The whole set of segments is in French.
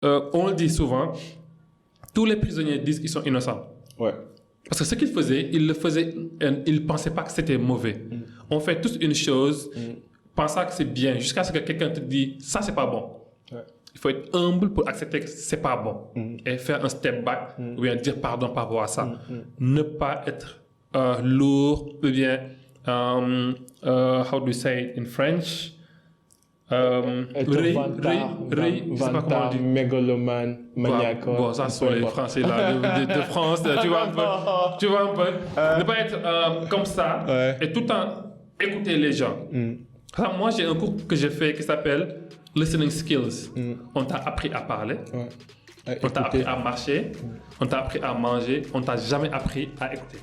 on le dit souvent, tous les prisonniers disent qu'ils sont innocents. Ouais. Parce que ce qu'ils faisaient, ils le faisaient, ils ne pensaient pas que c'était mauvais. On fait tous une chose, pensant que c'est bien, jusqu'à ce que quelqu'un te dise, ça c'est pas bon. Ouais. Il faut être humble pour accepter que c'est pas bon. Et faire un step back, ou bien dire pardon par rapport à ça. Ne pas être lourd, ou bien, how do you say it in French? Vantard, mégalomane, maniaque. Bon, ça sont les Français là, de France, tu vois un peu. Ne pas être comme ça et tout le temps écouter les gens. Alors, moi, j'ai un cours que j'ai fait qui s'appelle Listening Skills. On t'a appris à parler, on t'a appris à marcher, on t'a appris à manger, on t'a jamais appris à écouter.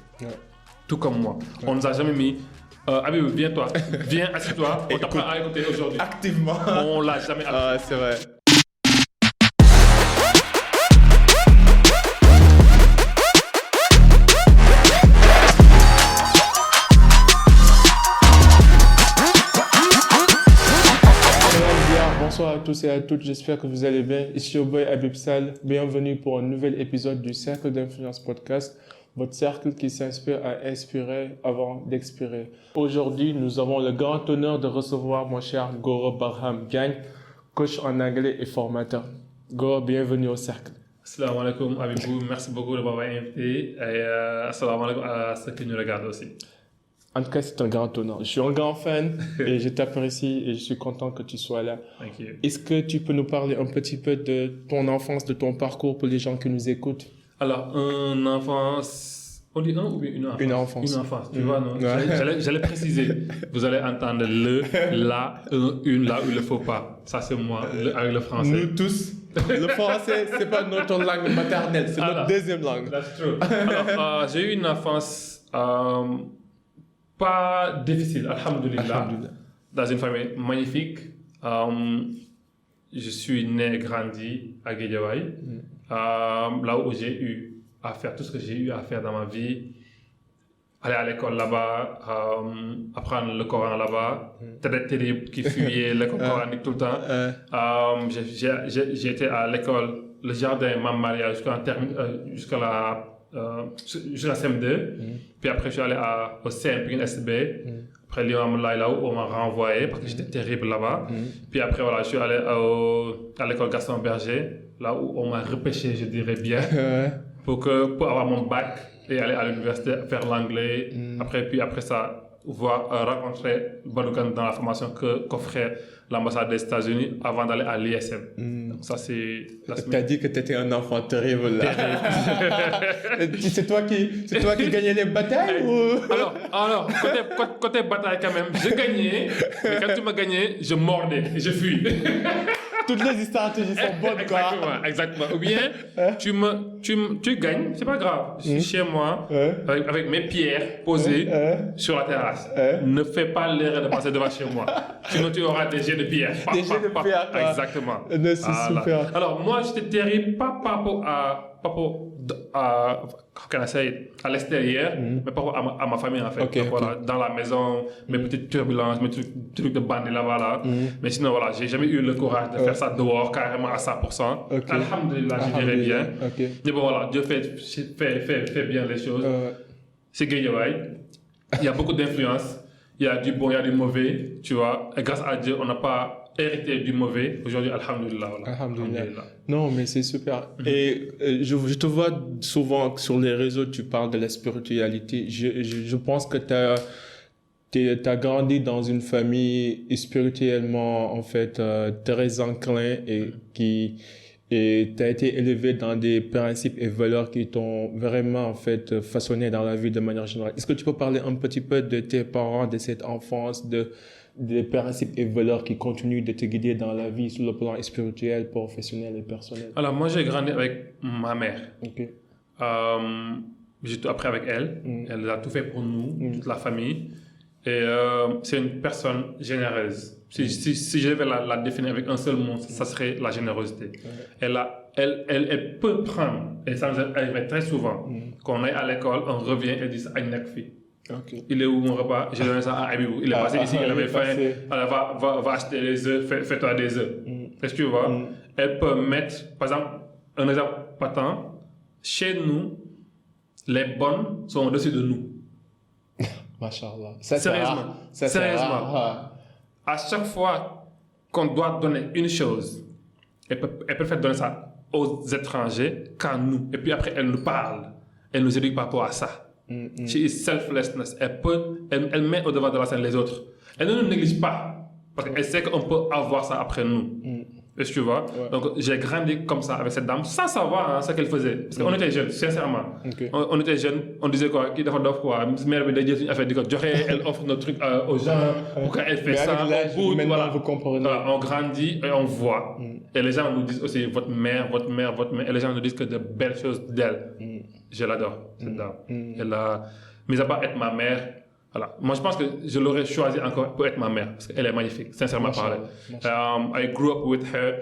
Tout comme moi. On nous a jamais mis Habib, viens, assieds-toi, on t'apprend à écouter aujourd'hui. Activement. On l'a jamais appris. Ah, c'est vrai. Bonsoir à tous et à toutes, j'espère que vous allez bien. Ici your boy Habib Sall, bienvenue pour un nouvel épisode du Cercle d'Influence Podcast, votre cercle qui s'inspire à inspirer avant d'expirer. Aujourd'hui, nous avons le grand honneur de recevoir mon cher Goro Barham Gagne, coach en anglais et formateur. Goro, bienvenue au cercle. Assalamu alaikum Habibou, merci beaucoup de m'avoir invité et assalamu alaikum à ceux qui nous regardent aussi. En tout cas, c'est un grand honneur. Je suis un grand fan et je t'apprécie et je suis content que tu sois là. Thank you. Est-ce que tu peux nous parler un petit peu de ton enfance, de ton parcours pour les gens qui nous écoutent? Alors, une enfance, on dit un ou bien une enfance? Une enfance. Une enfance, tu vois, non? Ouais. J'allais préciser. Vous allez entendre le, la, une, là où il ne faut pas. Ça, c'est moi, avec le français. Nous tous. Le français, c'est pas notre langue maternelle, c'est notre deuxième langue. That's true. Alors, j'ai eu une enfance pas difficile, alhamdoulilah, dans une famille magnifique. Je suis né et grandi à Guédiawaye, là où j'ai eu à faire tout ce que j'ai eu à faire dans ma vie. Aller à l'école là-bas, apprendre le Coran là-bas, très terrible qui fuyait l'école coranique tout le temps. J'ai été à l'école, le jardin Mame Maria jusqu'à la CM2. Puis après, je suis allé au CM, puis une SB. Après, Lyon, là où on m'a renvoyé parce que j'étais terrible là-bas. Puis après, voilà, je suis allé à l'école Gaston Berger, là où on m'a repêché, je dirais bien, pour avoir mon bac et aller à l'université faire l'anglais. Après ça, rencontrer Badoukan dans la formation qu'offrait l'ambassade des États-Unis avant d'aller à l'ISM. Donc ça, c'est la semaine. T'as dit que t'étais un enfant terrible là. c'est toi qui gagnais les batailles ou... Alors, côté bataille quand même, je gagnais, mais quand tu m'as gagné, je mordais et je fuis. Toutes les stratégies sont bonnes, quoi. Exactement. Ou bien, tu gagnes, c'est pas grave. Je suis chez moi, avec mes pierres posées sur la terrasse. Ne fais pas l'erreur de passer devant chez moi. Sinon, tu auras des jets de pierre. Des jets de pierre, quoi. Exactement. C'est super. Alors, moi, j'étais terrible, pas par rapport à l'extérieur, mais par rapport à ma famille, en fait. Okay, donc, voilà, dans la maison, mes petites turbulences, mes trucs de bandit là-bas, là. Mais sinon, voilà, j'ai jamais eu le courage de faire ça dehors, carrément à 100%. Alhamdulillah, je dirais bien. Mais bon, voilà, Dieu fait bien les choses. C'est Guédiawaye. Il y a beaucoup d'influence. Il y a du bon, il y a du mauvais, tu vois. Et grâce à Dieu, on n'a pas hérité du mauvais. Aujourd'hui, alhamdulillah. Voilà. Alhamdulillah. Non, mais c'est super. Et je te vois souvent sur les réseaux, tu parles de la spiritualité. Je pense que t'as grandi dans une famille spirituellement, en fait, très enclin et tu as été élevé dans des principes et valeurs qui t'ont vraiment, en fait, façonné dans la vie de manière générale. Est-ce que tu peux parler un petit peu de tes parents, de cette enfance, des principes et valeurs qui continuent de te guider dans la vie sur le plan spirituel, professionnel et personnel? Alors, moi, j'ai grandi avec ma mère. Ok. J'ai tout appris avec elle. Elle a tout fait pour nous, toute la famille. Et c'est une personne généreuse. Si je devais la définir avec un seul mot, ça serait la générosité. Elle peut prendre, et ça nous arrive très souvent, quand on est à l'école, on revient et dit ça à une fille. Il est où mon repas? J'ai donné ça à Habibou. Il est passé ici, il avait faim. Alors va acheter les œufs, fais-toi des œufs. Est-ce que tu vois? elle peut mettre, par exemple, un exemple patent, chez nous, les bonnes sont au-dessus de nous. Machallah. Sérieusement. Sérieusement. À chaque fois qu'on doit donner une chose, elle préfère donner ça aux étrangers qu'à nous. Et puis après, elle nous parle. Elle nous éduque par rapport à ça. She is selflessness. Elle met au devant de la scène les autres. Elle ne nous néglige pas. Parce qu'elle sait qu'on peut avoir ça après nous. Est-ce que tu vois? Ouais. Donc, j'ai grandi comme ça avec cette dame, sans savoir ce qu'elle faisait. Parce qu'on était jeunes, sincèrement. Okay. On était jeunes, on disait quoi? Qui doit faire quoi? Mère, une affaire elle offre nos trucs aux gens. Pourquoi elle fait ça? Maintenant, vous comprenez. Voilà, on grandit et on voit. Et les gens nous disent aussi votre mère. Et les gens nous disent que de belles choses d'elle. Je l'adore, cette dame. Elle a, mis à part être ma mère, voilà. Moi, je pense que je l'aurais choisi encore pour être ma mère, parce qu'elle est magnifique, sincèrement parlé. I grew up with her.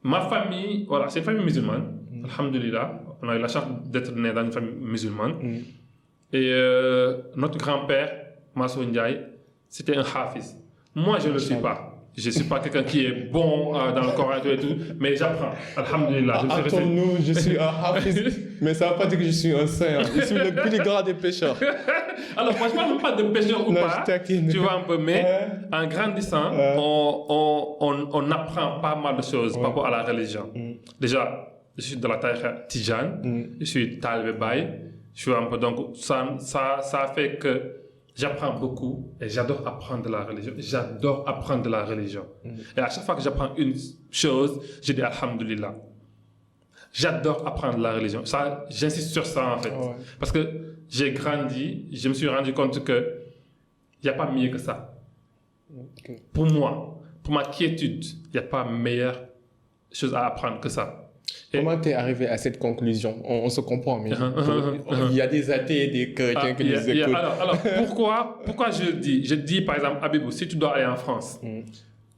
Ma famille, voilà, c'est une famille musulmane, alhamdulillah. On a eu la chance d'être né dans une famille musulmane. Et notre grand-père, Massoud Ndiaye, c'était un hafiz. Moi, je ne le suis pas. Je ne suis pas quelqu'un qui est bon dans le Coran et tout, mais j'apprends. Alhamdulillah. Attends-nous, je suis un hafiz, mais ça ne veut pas dire que je suis un saint. Je suis le plus grand des pécheurs. Alors, moi, je ne parle pas de pécheur ou non, pas, tu vois un peu, mais en grandissant, on apprend pas mal de choses par rapport à la religion. Déjà, je suis de la tariqa Tijane, je suis Talibé Baye, je suis un peu, donc ça fait que j'apprends beaucoup et j'adore apprendre de la religion. Et à chaque fois que j'apprends une chose, je dis Alhamdulillah. J'adore apprendre la religion. Ça, j'insiste sur ça en fait. Parce que j'ai grandi, je me suis rendu compte qu'il n'y a pas mieux que ça. Pour moi, pour ma quiétude, il n'y a pas meilleure chose à apprendre que ça. Comment tu es arrivé à cette conclusion? On se comprend, mais il y a des athées et des chrétiens qui nous écoutent. Alors pourquoi je le dis? Je dis par exemple, Abibou, si tu dois aller en France,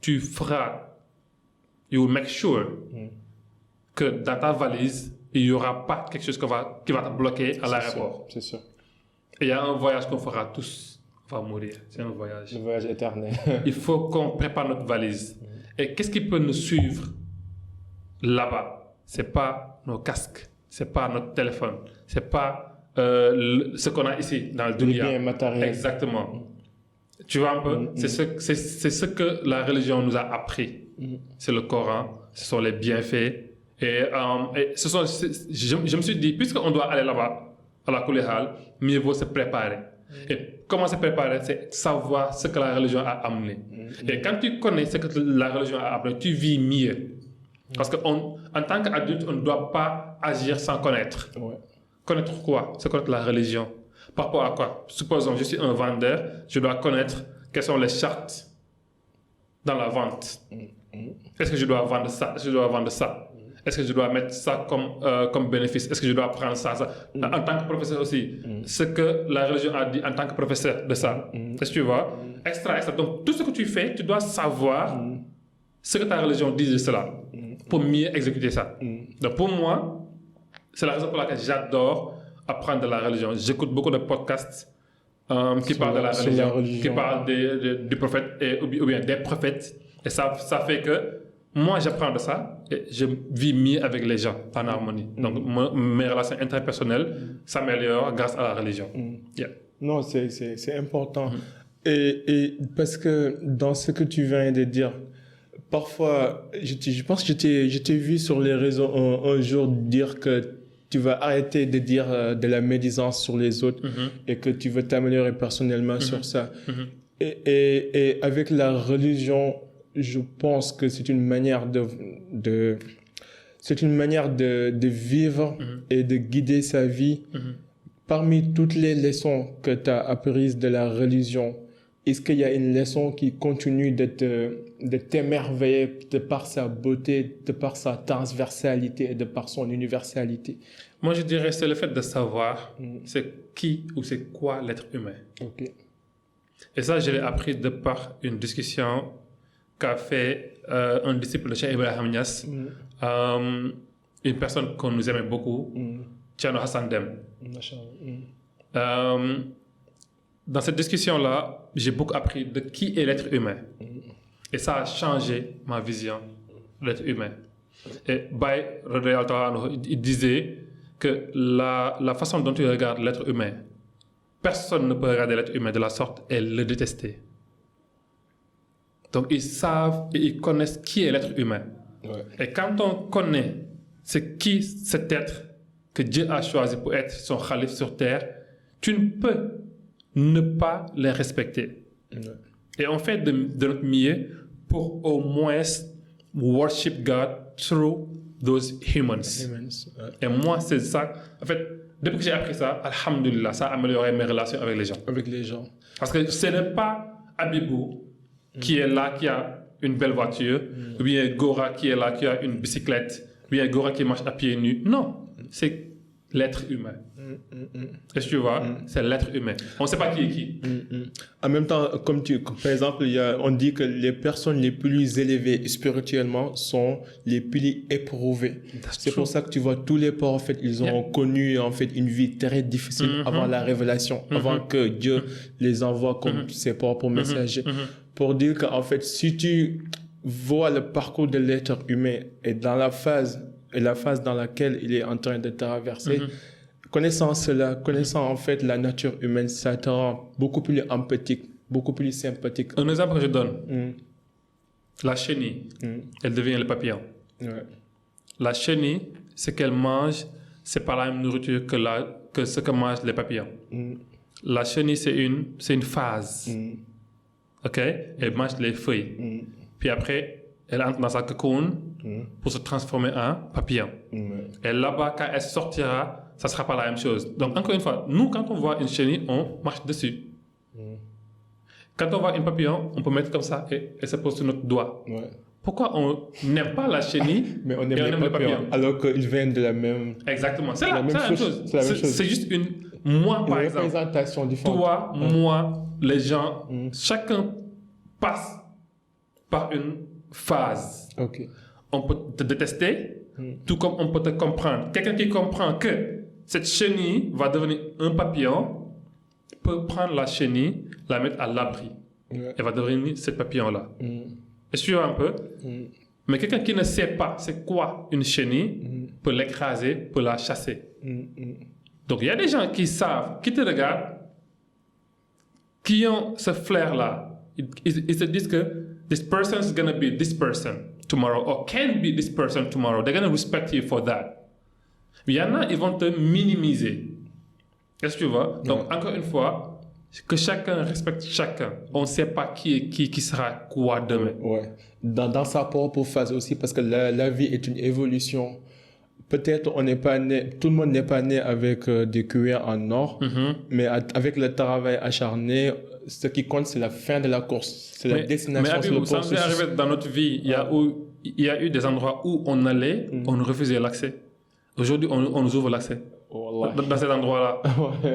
tu feras, you will make sure que dans ta valise, il n'y aura pas quelque chose qui va te bloquer à l'aéroport. C'est sûr. Et il y a un voyage qu'on fera tous. On va mourir. C'est un voyage. Le voyage éternel. Il faut qu'on prépare notre valise. Et qu'est-ce qui peut nous suivre là-bas? C'est pas nos casques, c'est pas notre téléphone, c'est pas ce qu'on a ici dans le dunya. Les biens matériels. Exactement. Tu vois un peu? C'est ce que la religion nous a appris. C'est le Coran, ce sont les bienfaits. Et je me suis dit, puisqu'on doit aller là-bas, à la Kulihal, mieux vaut se préparer. Et comment se préparer? C'est savoir ce que la religion a amené. Et quand tu connais ce que la religion a amené, tu vis mieux. Parce qu'en tant qu'adulte, on ne doit pas agir sans connaître. Connaître quoi? C'est connaître la religion. Par rapport à quoi? Supposons, je suis un vendeur, je dois connaître quelles sont les chartes dans la vente. Est-ce que je dois vendre ça? Est-ce que je dois vendre ça? Est-ce que je dois mettre ça comme bénéfice? Est-ce que je dois prendre ça? En tant que professeur aussi, ce que la religion a dit en tant que professeur de ça. Est-ce que tu vois? Extra. Donc, tout ce que tu fais, tu dois savoir ce que ta religion dit de cela pour mieux exécuter ça. Donc, pour moi, c'est la raison pour laquelle j'adore apprendre de la religion. J'écoute beaucoup de podcasts qui parlent de la religion, qui parlent du prophète ou bien des prophètes. Et ça fait que moi, j'apprends de ça et je vis mieux avec les gens en harmonie. Donc, mes relations interpersonnelles s'améliorent grâce à la religion. Non, c'est important. Et parce que dans ce que tu viens de dire, parfois, je pense que je t'ai vu sur les réseaux un jour dire que tu vas arrêter de dire de la médisance sur les autres et que tu veux t'améliorer personnellement sur ça. Et avec la religion, je pense que c'est une manière de vivre et de guider sa vie. Parmi toutes les leçons que tu as apprises de la religion, est-ce qu'il y a une leçon qui continue de t'émerveiller de par sa beauté, de par sa transversalité et de par son universalité? Moi, je dirais que c'est le fait de savoir c'est qui ou c'est quoi l'être humain. Et ça, je l'ai appris de par une discussion qu'a fait un disciple de Cheikh Ibrahim Niass, une personne qu'on nous aimait beaucoup, Thierno Hassan Dème. Dans cette discussion-là, j'ai beaucoup appris de qui est l'être humain. Et ça a changé ma vision de l'être humain. Et Baye, il disait que la façon dont tu regardes l'être humain, personne ne peut regarder l'être humain de la sorte et le détester. Donc ils savent et ils connaissent qui est l'être humain. Ouais. Et quand on connaît c'est qui cet être que Dieu a choisi pour être son khalife sur terre, tu ne peux ne pas les respecter. Ouais. Et on fait de notre mieux pour au moins worship God through those humans. Ouais. Et moi, c'est ça. En fait, depuis que j'ai appris ça, alhamdulillah, ça a amélioré mes relations avec les gens. Avec les gens. Parce que ce n'est pas Abibou qui est là, qui a une belle voiture, ou bien Gora qui est là, qui a une bicyclette, ou bien Gora qui marche à pieds nus. Non, c'est l'être humain. Est-ce que tu vois? C'est l'être humain. On ne sait pas qui est qui. En même temps, par exemple, on dit que les personnes les plus élevées spirituellement sont les plus éprouvées. C'est pour ça que tu vois tous les prophètes, ils ont connu en fait une vie très difficile avant la révélation, avant que Dieu les envoie comme ses propres messagers. Pour dire qu'en fait, si tu vois le parcours de l'être humain et dans la phase dans laquelle il est en train de traverser, connaissant cela, connaissant en fait la nature humaine, ça te rend beaucoup plus empathique, beaucoup plus sympathique. Un exemple que je donne, la chenille, elle devient le papillon. Ouais. La chenille, ce qu'elle mange, c'est pas la même nourriture que ce que mangent les papillons. La chenille, c'est une phase. Ok? Elle mange les feuilles. Puis après, elle entre dans sa cocoon pour se transformer en papillon. Et là-bas, quand elle sortira, ça ne sera pas la même chose. Donc, encore une fois, nous, quand on voit une chenille, on marche dessus. Quand on voit un papillon, on peut mettre comme ça et elle se pose sur notre doigt. Ouais. Pourquoi on n'aime pas la chenille mais on aime les papillons alors qu'ils viennent de la même... Exactement. C'est la même chose. C'est juste moi, par exemple, représentation différente. Toi, moi, les gens, chacun passe par une phase. Okay. On peut te détester, tout comme on peut te comprendre. Quelqu'un qui comprend que cette chenille va devenir un papillon peut prendre la chenille, la mettre à l'abri. Ouais. Elle va devenir ce papillon-là. Est-ce que tu vois un peu? Mais quelqu'un qui ne sait pas c'est quoi une chenille peut l'écraser, peut la chasser. Donc il y a des gens qui savent, qui te regardent, qui ont ce flair-là. Ils se disent que this person is going to be this person tomorrow or can be this person tomorrow. They're going to respect you for that. Il y en a, ils vont te minimiser. Est-ce que tu vois? Donc, encore une fois, que chacun respecte chacun. On ne sait pas qui sera quoi demain. Ouais. Dans sa propre phase aussi, parce que la vie est une évolution. Peut-être on n'est pas né, tout le monde n'est pas né avec des cuillères en or, mais avec le travail acharné, ce qui compte, c'est la fin de la course. C'est la destination. Mais Abibou, ça nous est arrivé dans notre vie. Il y a eu des endroits où on allait, on nous refusait l'accès. Aujourd'hui, on nous ouvre l'accès. Dans cet endroit-là.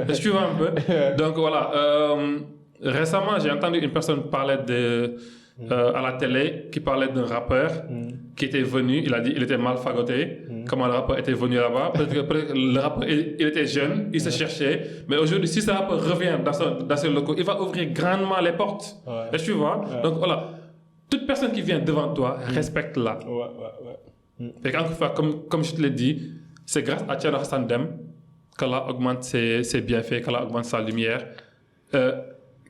Est-ce que tu vois un peu? Donc voilà. Récemment, j'ai entendu une personne parler à la télé qui parlait d'un rappeur qui était venu. Il a dit qu'il était mal fagoté. Comment le rappeur était venu là-bas. Peut-être que le rappeur, il était jeune, il se cherchait. Mais aujourd'hui, si ce rappeur revient dans ce locaux, il va ouvrir grandement les portes. Est-ce que tu vois? Donc voilà. Toute personne qui vient devant toi, respecte-la. Et encore une fois, comme je te l'ai dit, c'est grâce à Thierno Hassan Dème qu'Allah augmente ses bienfaits, qu'Allah augmente sa lumière,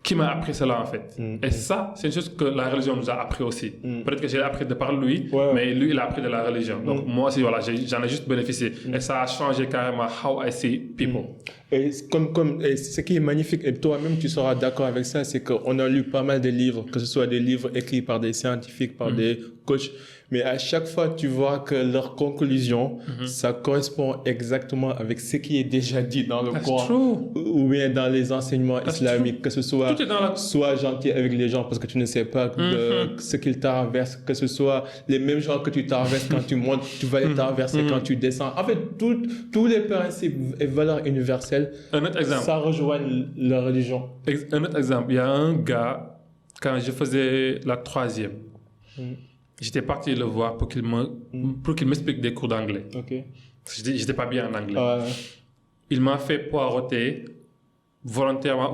qui m'a appris cela en fait. Et ça, c'est une chose que la religion nous a appris aussi. Peut-être que j'ai appris de par lui, mais lui, il a appris de la religion. Donc moi aussi, voilà, j'en ai juste bénéficié. Et ça a changé carrément how I see people. Et et ce qui est magnifique, et toi-même tu seras d'accord avec ça, c'est qu'on a lu pas mal de livres, que ce soit des livres écrits par des scientifiques, par des coachs, mais à chaque fois tu vois que leur conclusion, ça correspond exactement avec ce qui est déjà dit dans le Coran ou bien dans les enseignements islamiques, que ce soit sois gentil avec les gens parce que tu ne sais pas ce qu'ils traversent, que ce soit les mêmes gens que tu traverses quand tu montes, tu vas les traverser quand tu descends. En fait, tous les principes et valeurs universelles, ça rejoint la religion. Un autre exemple, il y a un gars, quand je faisais la 3e, j'étais parti le voir pour qu'il m'explique des cours d'anglais. J'étais pas bien en anglais. Il m'a fait poireauter volontairement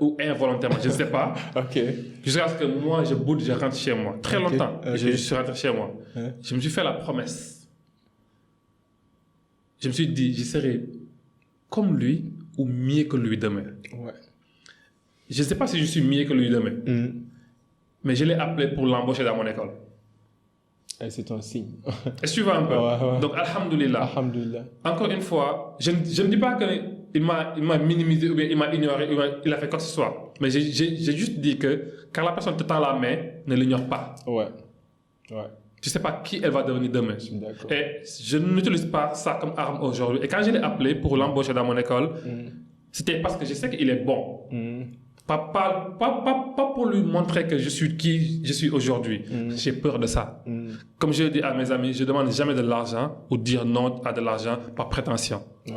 ou involontairement, je ne sais pas. Jusqu'à ce que moi, je rentre chez moi. Très longtemps. Je suis rentré chez moi. Je me suis fait la promesse je me suis dit, je serai comme lui ou mieux que lui demain. Ouais. Je ne sais pas si je suis mieux que lui demain, mais je l'ai appelé pour l'embaucher dans mon école. Et c'est un signe. Est-ce que tu vois un peu? Ouais. Donc, alhamdoulilah. Alhamdulillah. Encore une fois, je ne dis pas qu'il m'a minimisé ou bien il m'a ignoré ou bien il a fait quoi que ce soit. Mais j'ai juste dit que quand la personne te tend la main, ne l'ignore pas. Ouais. Tu ne sais pas qui elle va devenir demain. Je suis d'accord. Et je n'utilise pas ça comme arme aujourd'hui. Et quand je l'ai appelé pour l'embaucher dans mon école, c'était parce que je sais qu'il est bon. Pas pour lui montrer que je suis qui je suis aujourd'hui. J'ai peur de ça. Comme je dis à mes amis, je ne demande jamais de l'argent ou dire non à de l'argent par prétention. Ouais.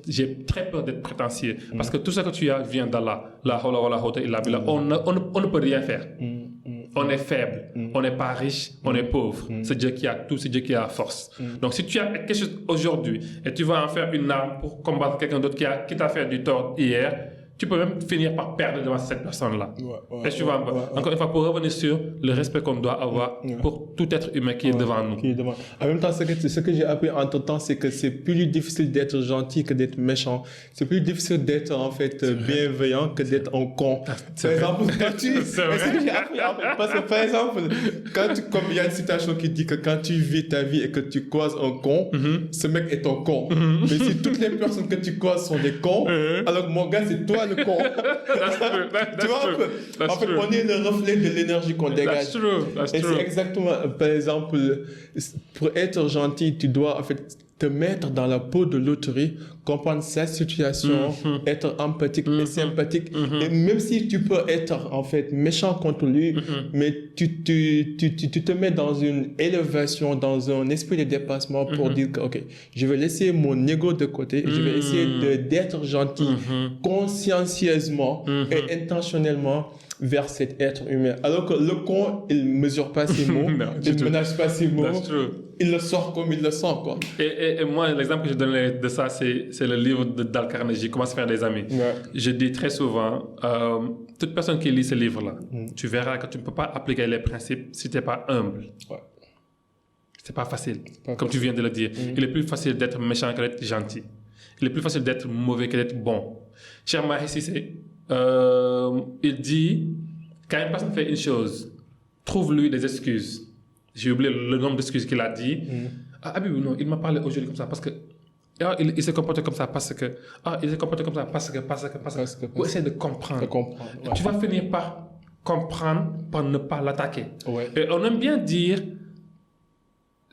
J'ai très peur d'être prétentieux parce que tout ce que tu as vient d'Allah. La hawla wa la quwwata illa billah. On ne peut rien faire. On est faible, on n'est pas riche, on est pauvre. C'est Dieu qui a tout, c'est Dieu qui a la force. Donc si tu as quelque chose aujourd'hui et tu vas en faire une arme pour combattre quelqu'un d'autre qui t'a fait du tort hier, tu peux même finir par perdre devant cette personne-là. Est-ce que tu vois un peu? Encore une fois, pour revenir sur le respect qu'on doit avoir pour tout être humain qui est devant nous. En même temps, ce que j'ai appris entre temps, c'est que c'est plus difficile d'être gentil que d'être méchant. C'est plus difficile d'être en fait bienveillant que d'être un con. Par exemple, quand tu... C'est ce que j'ai appris en fait. Parce que par exemple, comme il y a une citation qui dit que quand tu vis ta vie et que tu croises un con, ce mec est un con. Mais si toutes les personnes que tu croises sont des cons, alors mon gars, c'est toi le con. Tu vois un peu? En fait, on est le reflet de l'énergie qu'on dégage. Et c'est exactement, par exemple, pour être gentil, tu dois en fait te mettre dans la peau de l'autrui, comprendre sa situation, être empathique et sympathique. Et même si tu peux être en fait méchant contre lui, mais tu te mets dans une élévation, dans un esprit de dépassement pour dire que ok, je vais laisser mon ego de côté et je vais essayer d'être gentil consciencieusement et intentionnellement vers cet être humain. Alors que le con, il mesure pas ses mots, il ne ménage pas ses mots, il le sort comme il le sent, quoi. Et moi, l'exemple que je donne de ça, c'est le livre d'Al Carnegie, Comment se faire des amis. Je dis très souvent, toute personne qui lit ce livre-là, tu verras que tu ne peux pas appliquer les principes si tu n'es pas humble. C'est pas facile, comme tu viens de le dire. Il est plus facile d'être méchant que d'être gentil. Il est plus facile d'être mauvais que d'être bon. Cher Mahi Cissé, il dit, quand une personne fait une chose, trouve-lui des excuses. J'ai oublié le nombre d'excuses qu'il a dit. Habib, non, il m'a parlé aujourd'hui comme ça parce que il s'est comporté comme ça parce que il s'est comporté comme ça parce que pour essayer de comprendre. Tu vas finir par comprendre, par ne pas l'attaquer. Et on aime bien dire,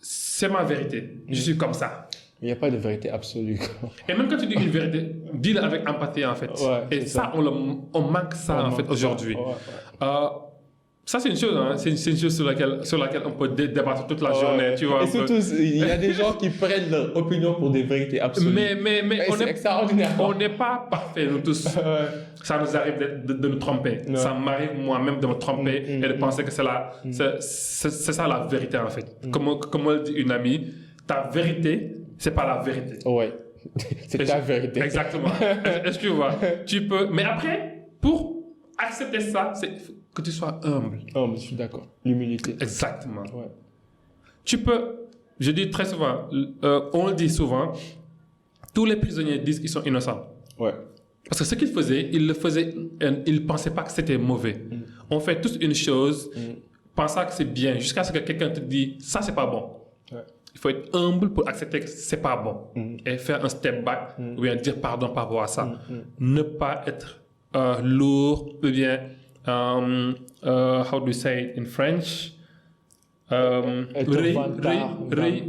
c'est ma vérité, je suis comme ça. Il n'y a pas de vérité absolue. Et même quand tu dis une vérité, dis-le avec empathie en fait. Et ça, on manque ça en fait aujourd'hui. Ça, c'est une chose, hein. C'est une chose sur laquelle on peut débattre toute la journée, tu vois. Et surtout, il y a des gens qui prennent leur opinion pour des vérités absolues. Mais c'est extraordinaire. On n'est pas parfaits, nous tous. Ça nous arrive de nous tromper. Ça m'arrive moi-même de me tromper et de penser que c'est ça la vérité en fait. Comme le dit une amie, ta vérité, c'est pas la vérité. C'est ta vérité. Exactement. Est-ce que tu vois? Tu peux... Mais après, pour accepter ça, c'est que tu sois humble. Je suis d'accord. L'humilité. Exactement. Tu peux... Je dis très souvent, on le dit souvent, tous les prisonniers disent qu'ils sont innocents. Parce que ce qu'ils faisaient, ils le faisaient, ils ne pensaient pas que c'était mauvais. On fait tous une chose, pensant que c'est bien, jusqu'à ce que quelqu'un te dise, ça c'est pas bon. Il faut être humble pour accepter que c'est pas bon et faire un step back ou bien dire pardon par rapport à ça. Ne pas être lourd ou bien how do you say it in French?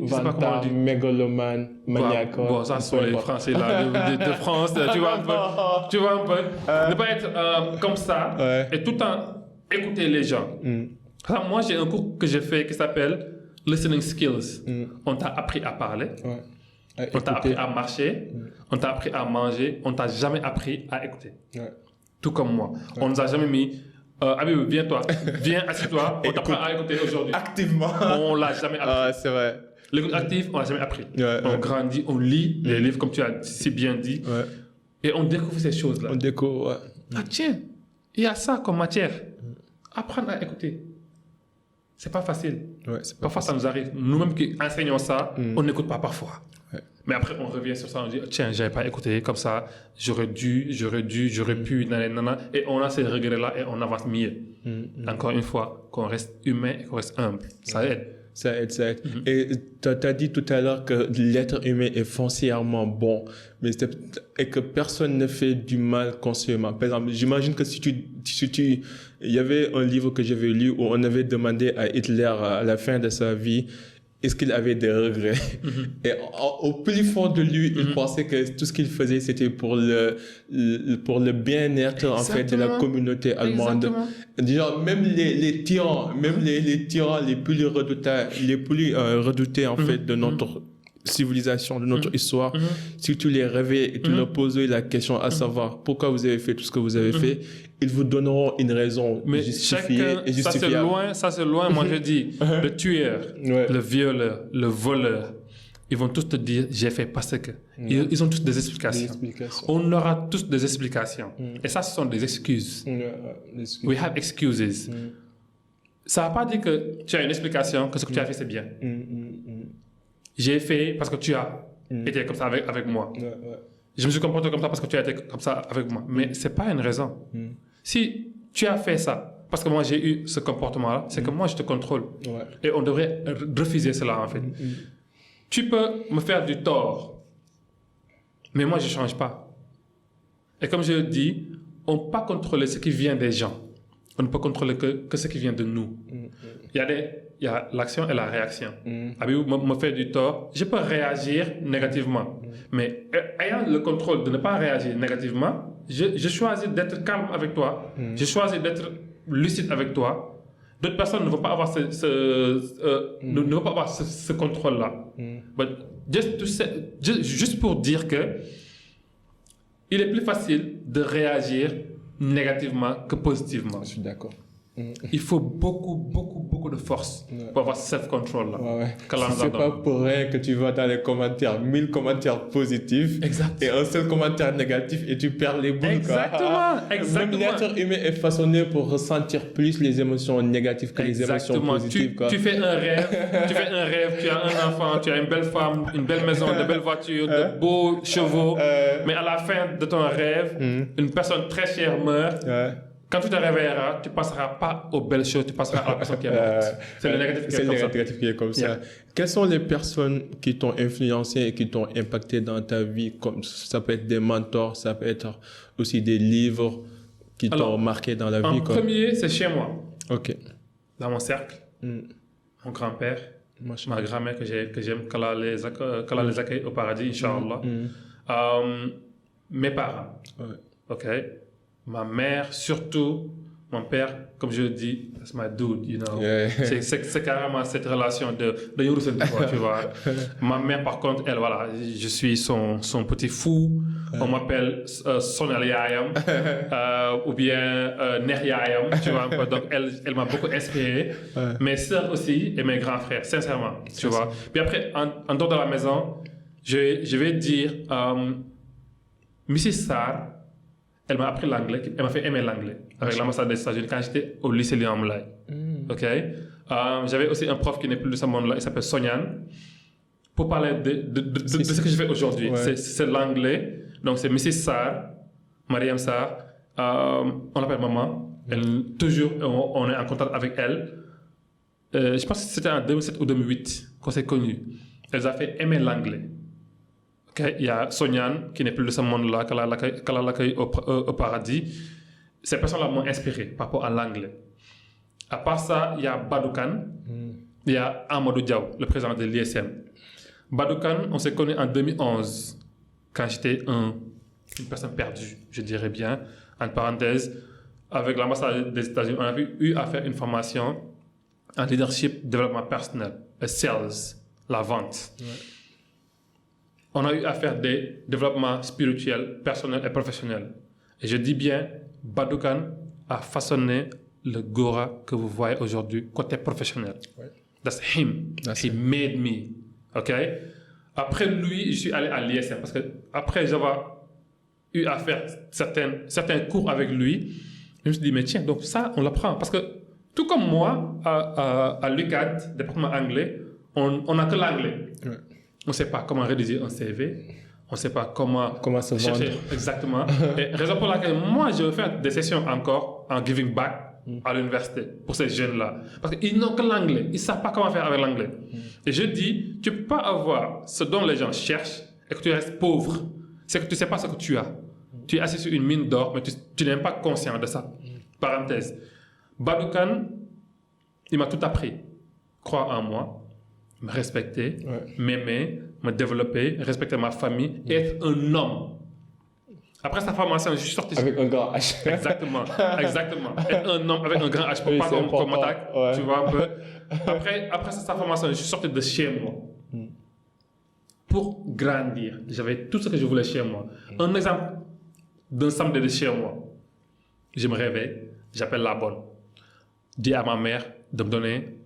Vantard, mégalomane, maniaque. Bon, ça sont les Français là, de France, tu vois un peu. Ne pas être comme ça et tout le temps écouter les gens. Moi, j'ai un cours que j'ai fait qui s'appelle Listening Skills. On t'a appris à parler, on t'a appris à marcher, on t'a appris à manger, on t'a jamais appris à écouter. Tout comme moi. On nous a jamais mis Habib, viens, assieds-toi, on t'apprend à écouter aujourd'hui. Activement. On l'a jamais appris. C'est vrai. L'écoute active, on l'a jamais appris. On grandit, on lit les livres comme tu as si bien dit, et on découvre ces choses-là. On découvre, tiens, il y a ça comme matière. Apprendre à écouter. C'est pas facile. Parfois, ça nous arrive. Nous-mêmes qui enseignons ça, on n'écoute pas parfois. Mais après, on revient sur ça, on dit, tiens, j'avais pas écouté comme ça, j'aurais pu, nanana. Et on a ces regrets-là et on avance mieux. Encore une fois, qu'on reste humain et qu'on reste humble. Ça aide. Ça aide. Et tu as dit tout à l'heure que l'être humain est foncièrement bon, et que personne ne fait du mal consciemment. Par exemple, j'imagine que il y avait un livre que j'avais lu où on avait demandé à Hitler à la fin de sa vie est-ce qu'il avait des regrets. Et au plus fond de lui, il pensait que tout ce qu'il faisait, c'était pour le bien-être en fait de la communauté allemande. Genre, même les tyrans, les tyrans les plus redoutés en fait de notre civilisation, de notre histoire, si tu les réveilles et tu leur posais la question à savoir pourquoi vous avez fait tout ce que vous avez fait, ils vous donneront une raison justifiée et justifiable. Ça c'est loin, moi je dis, le tueur, le violeur, le voleur, ils vont tous te dire j'ai fait parce que. Ils ont tous des explications. On aura tous des explications. Et ça, ce sont des excuses. We have excuses. Ça ne veut pas dire que tu as une explication, que ce que tu as fait c'est bien. J'ai fait parce que tu as été comme ça avec moi. Je me suis comporté comme ça parce que tu as été comme ça avec moi. Mais ce n'est pas une raison. Si tu as fait ça parce que moi j'ai eu ce comportement-là, c'est que moi je te contrôle. Et on devrait refuser cela en fait. Tu peux me faire du tort, mais moi je ne change pas. Et comme je le dis, on ne peut pas contrôler ce qui vient des gens. On ne peut contrôler que ce qui vient de nous. Il y a l'action et la réaction. Abibou me fait du tort, je peux réagir négativement. Mais ayant le contrôle de ne pas réagir négativement, je choisis d'être calme avec toi. Je choisis d'être lucide avec toi. D'autres personnes ne vont pas avoir ne vont pas avoir ce contrôle-là. Juste pour dire que il est plus facile de réagir négativement que positivement. Je suis d'accord. Il faut beaucoup de force pour avoir ce self-control là. C'est pas pour rien que tu vas dans les commentaires, 1000 commentaires positifs et un seul commentaire négatif et tu perds les boules. Exactement. Même l'être humain est façonné pour ressentir plus les émotions négatives que les émotions positives. Tu fais un rêve, tu as un enfant, tu as une belle femme, une belle maison, de belles voitures, de beaux chevaux, mais à la fin de ton rêve, une personne très chère meurt. Quand tu te réveilleras, tu ne passeras pas aux belles choses, tu passeras à la personne qui est morte. C'est le négatif qui est comme ça. Quelles sont les personnes qui t'ont influencé et qui t'ont impacté dans ta vie? Comme ça peut être des mentors, ça peut être aussi des livres qui t'ont marqué dans la vie. En premier, c'est chez moi. Ok. Dans mon cercle. Mon grand-père, ma grand-mère que j'aime, qu'Allah les accueille au paradis, Inch'Allah. Mes parents. Ok. Ma mère, surtout, mon père, comme je le dis, c'est my dude, you know. C'est carrément cette relation de Yorusen, tu vois. Ma mère, par contre, elle, voilà, je suis son petit fou. On m'appelle Sonal Yayam ou bien Ner Yayam, tu vois. Donc, elle m'a beaucoup inspiré. Mes sœurs aussi et mes grands frères, sincèrement, tu vois. Puis après, en dehors de la maison, je vais dire Mrs. Sarr. Elle m'a appris l'anglais, elle m'a fait aimer l'anglais avec l'ambassade des États-Unis quand j'étais au lycée Léon Moulay. Ok. J'avais aussi un prof qui n'est plus de ce monde-là, il s'appelle Sonyan. Pour parler de ce que je fais aujourd'hui, c'est l'anglais. Donc c'est Mrs. Sarr, Mariam Sarr. On l'appelle maman. Toujours, on est en contact avec elle. Je pense que c'était en 2007 ou 2008 qu'on s'est connus. Elle a fait aimer l'anglais. Okay. Il y a Sonyan, qui n'est plus de ce monde-là, qu'Allah l'accueille au paradis. Ces personnes-là m'ont inspiré par rapport à l'anglais. À part ça, il y a Badoukan, il y a Amadou Diaw, le président de l'ISM. Badoukan, on s'est connus en 2011, quand j'étais une personne perdue, je dirais bien. En parenthèse, avec l'ambassade des États-Unis, on a eu à faire une formation en leadership, développement personnel, sales, la vente. On a eu à faire des développements spirituels, personnels et professionnels. Et je dis bien, Badoukan a façonné le Gora que vous voyez aujourd'hui côté professionnel. That's him. He made me. OK? Après lui, je suis allé à l'ISM parce que après j'avais eu à faire certains cours avec lui, je me suis dit, mais tiens, donc ça, on l'apprend. Parce que tout comme moi, à l'UQAD, département anglais, on n'a que l'anglais. On ne sait pas comment rédiger un CV. On ne sait pas comment se chercher vendre. exactement. Et raison pour laquelle moi, je vais faire des sessions encore en giving back à l'université pour ces jeunes-là. Parce qu'ils n'ont que l'anglais. Ils ne savent pas comment faire avec l'anglais. Et je dis, tu ne peux pas avoir ce dont les gens cherchent et que tu restes pauvre. C'est que tu ne sais pas ce que tu as. Tu es assis sur une mine d'or, mais tu n'es même pas conscient de ça. Parenthèse. Badoukan, il m'a tout appris. Croire en moi, me respecter, m'aimer, me développer, respecter ma famille, et être un homme. Après sa formation, je suis sorti... Avec un grand H. Exactement. Être un homme avec un grand H, pour pas qu'on m'attaque, tu vois un peu. Après sa formation, je suis sorti de chez moi. Pour grandir, j'avais tout ce que je voulais chez moi. Un exemple d'un samedi de chez moi. Je me réveille, j'appelle la bonne. Dis à ma mère de me donner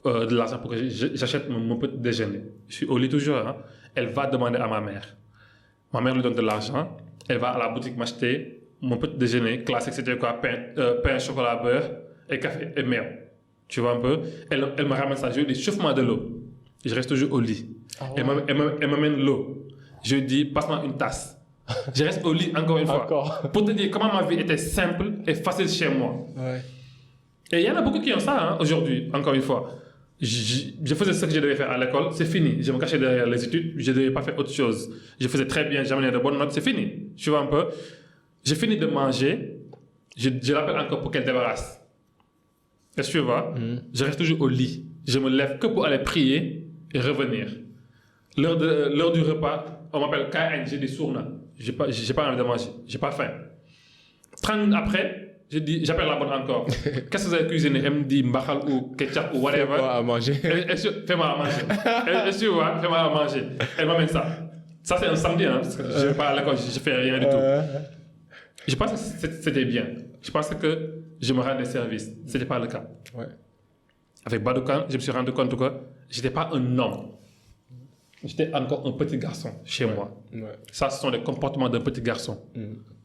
de l'argent pour que j'achète mon petit déjeuner. Je suis au lit toujours. Hein. Elle va demander à ma mère. Ma mère lui donne de l'argent. Elle va à la boutique m'acheter mon petit déjeuner classique, c'était quoi? Pain, chocolat, beurre et café et miel. Tu vois un peu? Elle me ramène ça. Je lui dis, chauffe-moi de l'eau. Je reste toujours au lit. Elle m'amène l'eau. Je lui dis, passe-moi une tasse. Je reste au lit encore une fois. Pour te dire comment ma vie était simple et facile chez moi. Ouais. Et il y en a beaucoup qui ont ça hein, aujourd'hui, encore une fois. Je faisais ce que je devais faire à l'école, c'est fini. Je me cachais derrière les études, je ne devais pas faire autre chose. Je faisais très bien, j'amenais de bonnes notes, c'est fini. Tu vois un peu? J'ai fini de manger, je l'appelle encore pour qu'elle débarrasse. Est-ce que tu vois? Je reste toujours au lit. Je me lève que pour aller prier et revenir. L'heure du repas, on m'appelle Kain, j'ai des sournas. J'ai pas envie de manger, j'ai pas faim. 30 minutes après, j'appelle la bonne encore. Qu'est-ce que vous avez cuisiné? Elle me dit mbachal ou ketchup ou whatever. Fais-moi à manger. Fais-moi à manger. Est-ce que tu vois? Fais-moi à manger. Elle m'amène ça. Ça, c'est un samedi, hein, parce que je ne vais pas à l'école, je ne fais rien du tout. Je pense que c'était bien. Je pense que je me rendais service. Ce n'était pas le cas. Ouais. Avec Badoukan, je me suis rendu compte que je n'étais pas un homme. J'étais encore un petit garçon chez moi. Ouais. Ça, ce sont les comportements d'un petit garçon.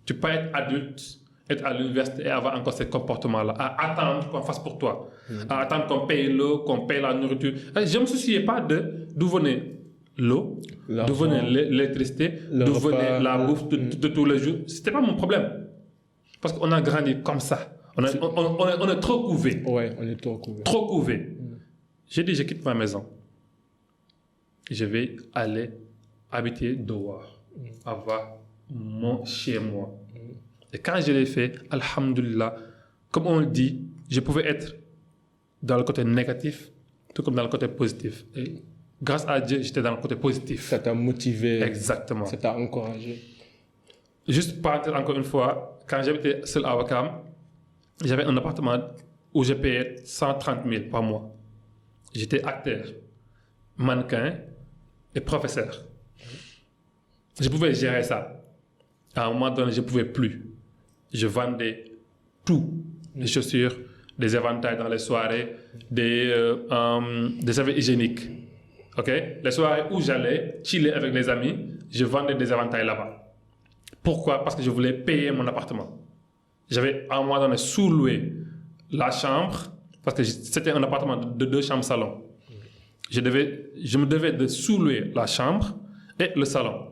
Tu peux être adulte, être à l'université et avoir encore ces comportements-là, à attendre qu'on fasse pour toi, à attendre qu'on paye l'eau, qu'on paye la nourriture. Je ne me souciais pas d'où venait l'eau, d'où venait l'électricité, d'où venait la bouffe de tous les jours. Ce n'était pas mon problème. Parce qu'on a grandi comme ça. On est trop couvé. Oui, on est trop couvé. Trop couvé. J'ai dit, je quitte ma maison. Je vais aller habiter dehors, avoir mon chez moi. Et quand je l'ai fait, alhamdoulilah, comme on le dit, je pouvais être dans le côté négatif, tout comme dans le côté positif. Et grâce à Dieu, j'étais dans le côté positif. Ça t'a motivé. Exactement. Ça t'a encouragé. Juste parenthèse encore une fois, quand j'habitais seul à Ouakam, j'avais un appartement où je payais 130 000 par mois. J'étais acteur, mannequin et professeur. Je pouvais gérer ça. À un moment donné, je ne pouvais plus. Je vendais tout. Des chaussures, des éventails dans les soirées, des serviettes hygiéniques. Okay? Les soirées où j'allais chiller avec les amis, je vendais des éventails là-bas. Pourquoi? Parce que je voulais payer mon appartement. J'avais à un moment donné sous-loué la chambre, parce que c'était un appartement de 2 chambres salon. Je me devais de sous-louer la chambre et le salon.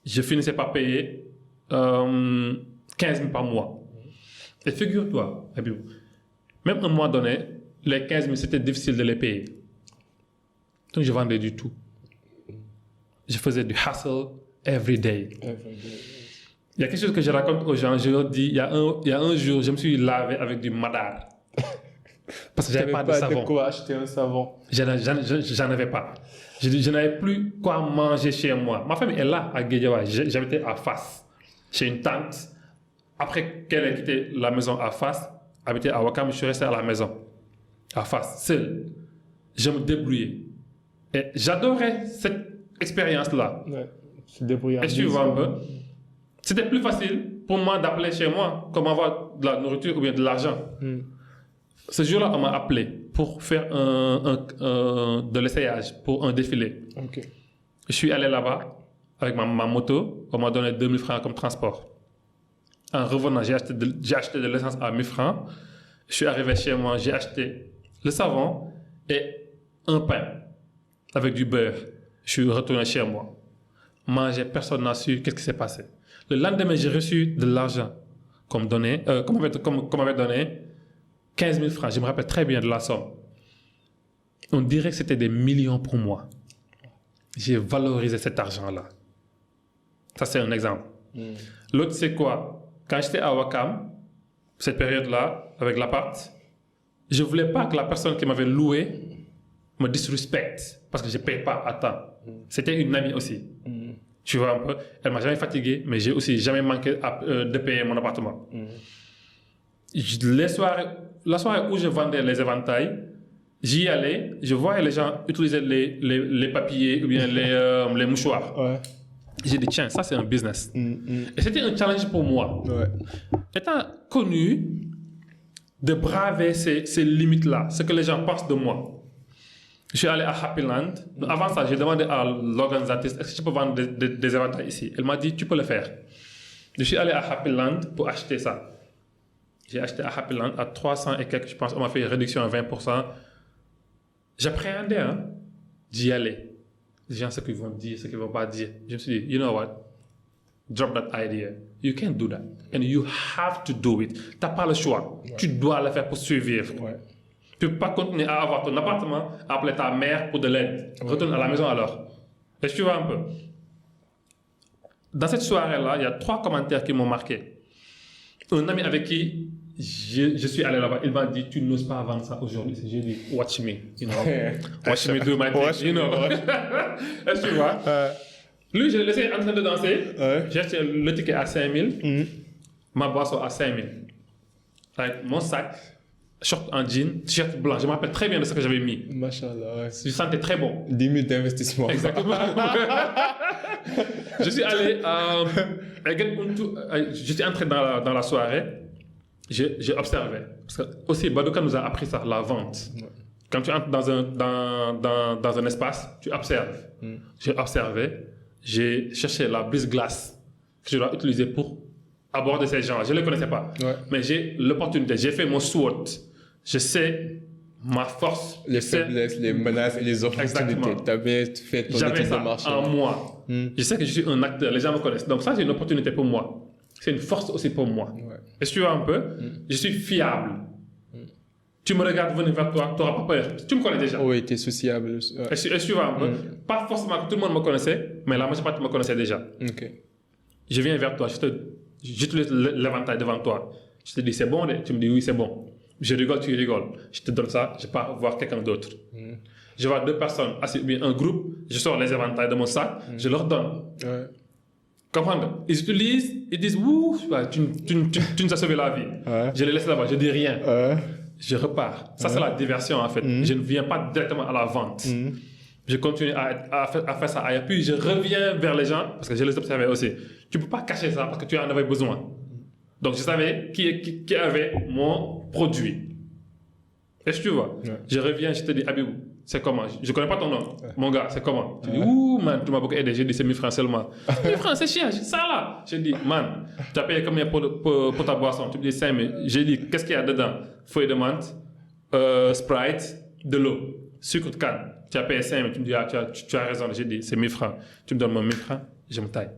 Je finissais par payer 15 000 par mois. Et figure-toi, même à un moment donné, les 15 000, c'était difficile de les payer. Donc, je vendais du tout. Je faisais du hustle every day. Il y a quelque chose que je raconte aux gens. Je leur dis, il y a un jour, je me suis lavé avec du madar. Parce que j'avais pas de savon. De quoi acheter un savon. J'en avais pas. Je n'avais plus quoi manger chez moi. Ma famille est là, à Guédiawaye. J'habitais à Fass, chez une tante. Après qu'elle ait quitté la maison à Fass, habité à Ouakam, je suis resté à la maison, à Fass, seul. Je me débrouillais. Et j'adorais cette expérience-là. Ouais, est-ce que tu vois un peu? C'était plus facile pour moi d'appeler chez moi, comme avoir de la nourriture ou bien de l'argent. Ce jour-là, on m'a appelé pour faire de l'essayage pour un défilé. Okay. Je suis allé là-bas avec ma moto. On m'a donné 2 000 francs comme transport. En revenant, j'ai acheté de l'essence à 1 000 francs. Je suis arrivé chez moi, j'ai acheté le savon et un pain avec du beurre. Je suis retourné chez moi. Manger, personne n'a su qu'est-ce qui s'est passé. Le lendemain, j'ai reçu de l'argent qu'on m'avait donné 15 000 francs. Je me rappelle très bien de la somme. On dirait que c'était des millions pour moi. J'ai valorisé cet argent-là. Ça, c'est un exemple. L'autre, c'est quoi? Quand j'étais à Wakam, cette période-là, avec l'appart, je ne voulais pas que la personne qui m'avait loué me disrespecte parce que je ne paye pas à temps. C'était une amie aussi. Tu vois un peu? Elle ne m'a jamais fatigué, mais j'ai aussi jamais manqué de payer mon appartement. La soirée où je vendais les éventails, j'y allais, je voyais les gens utiliser les papiers ou bien les mouchoirs. Ouais. J'ai dit, tiens, ça c'est un business. Et c'était un challenge pour moi. Ouais. Étant connu de braver ces limites-là, ce que les gens pensent de moi. Je suis allé à Happy Land. Avant ça, j'ai demandé à l'organisatrice, est-ce que je peux vendre des éventails ici? Elle m'a dit, tu peux le faire. Je suis allé à Happy Land pour acheter ça. J'ai acheté à Happy Land à 300 et quelques, je pense. On m'a fait une réduction à 20%. J'appréhendais d'y aller. Les gens, ce qu'ils vont dire, ce qu'ils ne vont pas dire. Je me suis dit, you know what? Drop that idea. You can't do that. And you have to do it. Tu n'as pas le choix. Ouais. Tu dois le faire pour survivre. Ouais. Tu ne peux pas continuer à avoir ton appartement, appeler ta mère pour de l'aide. Ouais. Retourne à la maison alors. Est-ce que tu vois un peu? Dans cette soirée-là, il y a 3 commentaires qui m'ont marqué. Un ami avec qui je suis allé là-bas, il m'a dit, tu n'oses pas vendre ça aujourd'hui. J'ai dit, watch me, you know. Watch me do my thing, you know. Est-ce que tu vois? Lui, je l'ai laissé en train de danser. J'ai acheté le ticket à 5 000, ma boisson à 5 000. Avec mon sac, short en jean, t-shirt blanc. Je me rappelle très bien de ce que j'avais mis. Machallah, ouais. Je sentais très bon. 10 000 d'investissement. Exactement. Je suis allé, je suis entré dans la soirée, j'ai observé. Parce que aussi, Badoka nous a appris ça, la vente. Ouais. Quand tu entres dans un espace, tu observes. J'ai observé, j'ai cherché la brise-glace que je dois utiliser pour aborder ces gens. Je ne les connaissais pas. Ouais. Mais j'ai l'opportunité, j'ai fait mon SWOT. Je sais ma force. Les faiblesses, les menaces et les opportunités. Tu as bien fait ton étude de marché. En moi. Je sais que je suis un acteur, les gens me connaissent. Donc ça, c'est une opportunité pour moi. C'est une force aussi pour moi. Ouais. Est-ce que tu vois un peu? Je suis fiable. Tu me regardes venir vers toi, tu n'auras pas peur. Tu me connais déjà. Oui, tu es sociable. Est-ce que tu vois un peu? Pas forcément que tout le monde me connaissait, mais la majeure partie me connaissait déjà. Okay. Je viens vers toi, j'utilise l'éventail devant toi. Je te dis, c'est bon? Tu me dis, oui, c'est bon. Je rigole, tu rigoles. Je te donne ça, je pars voir quelqu'un d'autre. Je vois 2 personnes, un groupe, je sors les éventails de mon sac, je leur donne. Ouais. Comprendre? Ils utilisent, ils disent, ouh, tu nous as sauvé la vie. Ouais. Je les laisse là-bas, je dis rien. Ouais. Je repars. Ça, c'est la diversion en fait. Je ne viens pas directement à la vente. Je continue à faire ça ailleurs. Puis je reviens vers les gens, parce que je les observais aussi. Tu ne peux pas cacher ça parce que tu en avais besoin. Donc je savais qui avait mon produit. Est-ce que tu vois? Ouais. Je reviens, je te dis, Abibou, c'est comment? Je ne connais pas ton nom. Ouais. Mon gars, c'est comment? Tu dis, ouh, man, tu m'as beaucoup aidé. J'ai dit, c'est 1000 francs seulement. 1000 francs, c'est cher. Ça là. J'ai dit, man, tu as payé combien pour ta boisson? Tu me dis 5 000. J'ai dit, qu'est-ce qu'il y a dedans? Feuille de menthe, Sprite, de l'eau, sucre de canne. Tu as payé 5 000. Tu me dis, ah, tu as raison. J'ai dit, c'est 1000 francs. Tu me donnes mon 1000 francs, je me taille.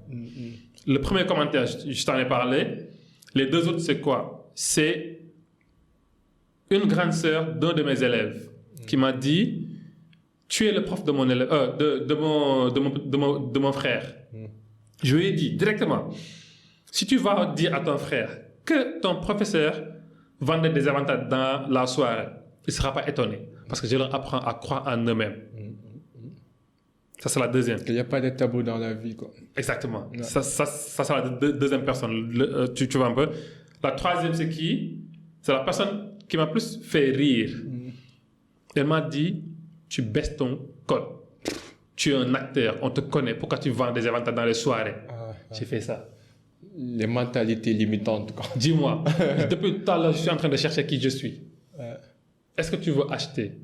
Le premier commentaire, je t'en ai parlé. Les 2 autres, c'est quoi? C'est une grande sœur d'un de mes élèves qui m'a dit, tu es le prof de mon élève, de mon frère. Je lui ai dit directement, si tu vas dire à ton frère que ton professeur vendait des avantages dans la soirée, il ne sera pas étonné parce que je leur apprends à croire en eux-mêmes. Ça, c'est la deuxième. Il n'y a pas de tabou dans la vie, quoi. Exactement. Ouais. Ça c'est la deuxième personne. Tu vois un peu. La troisième, c'est qui? C'est la personne qui m'a plus fait rire. Elle m'a dit, tu baisses ton code. Tu es un acteur, on te connaît. Pourquoi tu vends des avantages dans les soirées? J'ai fait ça. Les mentalités limitantes, quoi. Dis-moi, depuis tout à l'heure, je suis en train de chercher qui je suis. Est-ce que tu veux acheter?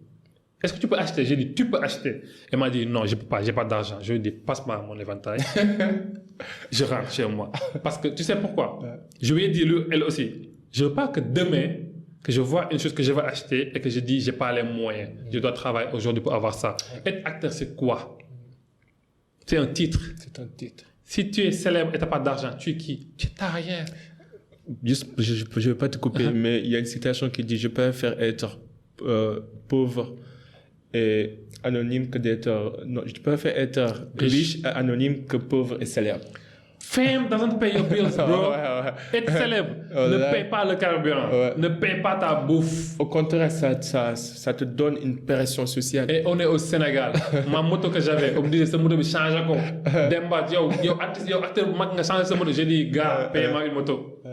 Est-ce que tu peux acheter? J'ai dit, tu peux acheter. Elle m'a dit, non, je ne peux pas, je n'ai pas d'argent. Je lui ai dit, passe-moi mon éventail. Je rentre chez moi. Parce que tu sais pourquoi? Je lui ai dit, elle aussi, je ne veux pas que demain, que je vois une chose que je vais acheter et que je dis, je n'ai pas les moyens. Je dois travailler aujourd'hui pour avoir ça. Être acteur, c'est quoi? C'est un titre. C'est un titre. Si tu es célèbre et tu n'as pas d'argent, tu es qui? Tu n'as rien. Juste, je ne vais pas te couper, mais il y a une citation qui dit « Je préfère être pauvre et anonyme que d'être... Non, je préfère être riche et anonyme que pauvre et célèbre. » Fame doesn't pay your bills, bro. Ouais. Être célèbre ne paye pas le carburant, ne paye pas ta bouffe. Au contraire, ça te donne une pression sociale. Et on est au Sénégal. Ma moto que j'avais, on me disait, cette moto, mais change encore. Demba, yo, acteur, nga change cette moto. J'ai dit, gars, paye-moi une moto.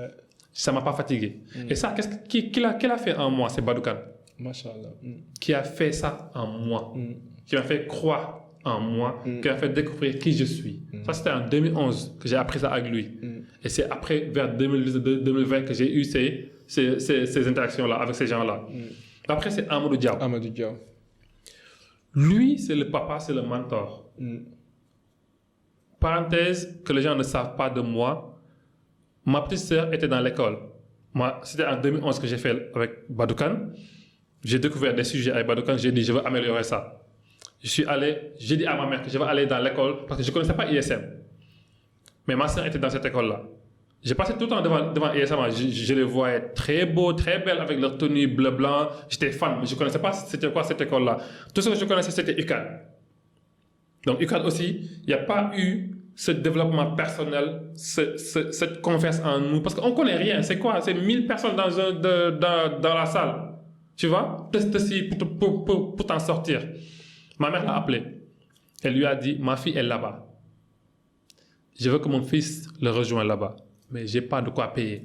Ça m'a pas fatigué. Et ça, qui l'a fait en moi? C'est Badoukan. Machallah. Qui a fait ça en moi. Qui m'a fait croire en moi, qui m'a fait découvrir qui je suis. Ça, c'était en 2011 que j'ai appris ça avec lui. Et c'est après, vers 2020, que j'ai eu ces interactions-là avec ces gens-là. Après, c'est Amadou Diaw. Amadou Diaw. Lui, c'est le papa, c'est le mentor. Parenthèse, que les gens ne savent pas de moi. Ma petite sœur était dans l'école. Moi, c'était en 2011 que j'ai fait avec Badoukan. J'ai découvert des sujets avec Badoukan. J'ai dit, je veux améliorer ça. J'ai dit à ma mère que je vais aller dans l'école parce que je ne connaissais pas ISM. Mais ma sœur était dans cette école-là. J'ai passé tout le temps devant ISM. Je les voyais très beaux, très belles avec leur tenue bleu-blanc. J'étais fan, mais je ne connaissais pas c'était quoi cette école-là. Tout ce que je connaissais, c'était UCAD. Donc UCAD aussi, il n'y a pas eu ce développement personnel, cette confiance en nous. Parce qu'on ne connaît rien. C'est quoi? C'est 1000 personnes dans la salle. Tu vois? Teste pour t'en sortir. Ma mère l'a appelé. Elle lui a dit, ma fille est là-bas. Je veux que mon fils le rejoigne là-bas. Mais je n'ai pas de quoi payer.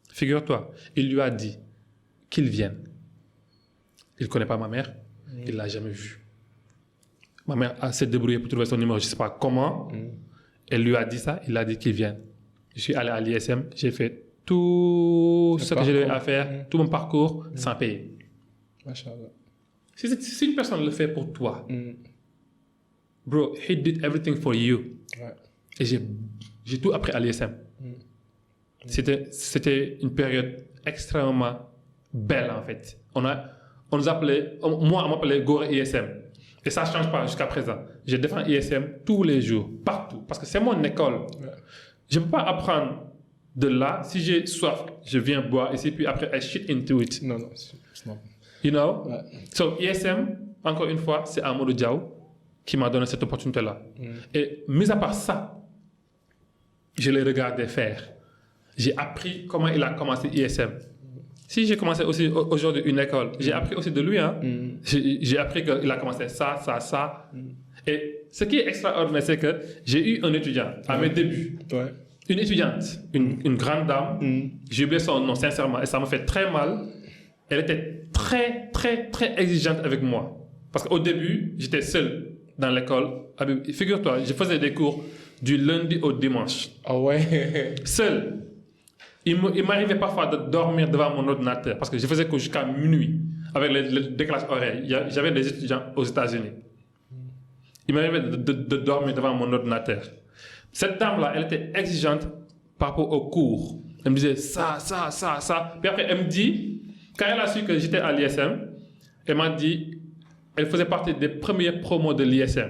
Figure-toi, il lui a dit qu'il vienne. Il ne connaît pas ma mère. Il ne l'a jamais vue. Ma mère s'est débrouillée pour trouver son numéro. Je ne sais pas comment. Elle lui a dit ça. Il a dit qu'il vienne. Je suis allé à l'ISM. J'ai fait tout ce que j'ai à faire, tout mon parcours, sans payer. Machallah. Si une personne le fait pour toi, bro, he did everything for you. Ouais. Et j'ai tout appris à l'ISM. C'était une période extrêmement belle, en fait. On nous appelait, moi, on m'appelait Gore ISM. Et ça ne change pas jusqu'à présent. Je défends ISM tous les jours, partout. Parce que c'est mon école. Ouais. Je ne peux pas apprendre de là. Si j'ai soif, je viens boire ici, puis après, I shit into it. Non, c'est non. You know? Ouais. So, ISM, encore une fois, c'est Amadou Diaw qui m'a donné cette opportunité-là. Et mis à part ça, je l'ai regardé faire. J'ai appris comment il a commencé ISM. Si j'ai commencé aussi aujourd'hui une école, j'ai appris aussi de lui. Hein? J'ai appris qu'il a commencé ça. Et ce qui est extraordinaire, c'est que j'ai eu un étudiant à mes débuts. Ouais. Une étudiante, une grande dame. J'ai oublié son nom, sincèrement, et ça m'a fait très mal. Elle était très, très, très exigeante avec moi. Parce qu'au début, j'étais seul dans l'école. Figure-toi, je faisais des cours du lundi au dimanche. Ah ouais? Seul. Il m'arrivait parfois de dormir devant mon ordinateur parce que je faisais cours jusqu'à minuit avec le décalage horaire. J'avais des étudiants aux États-Unis. Il m'arrivait de dormir devant mon ordinateur. Cette dame-là, elle était exigeante par rapport aux cours. Elle me disait ça. Puis après, elle me dit... Quand elle a su que j'étais à l'ISM, elle m'a dit, elle faisait partie des premières promos de l'ISM.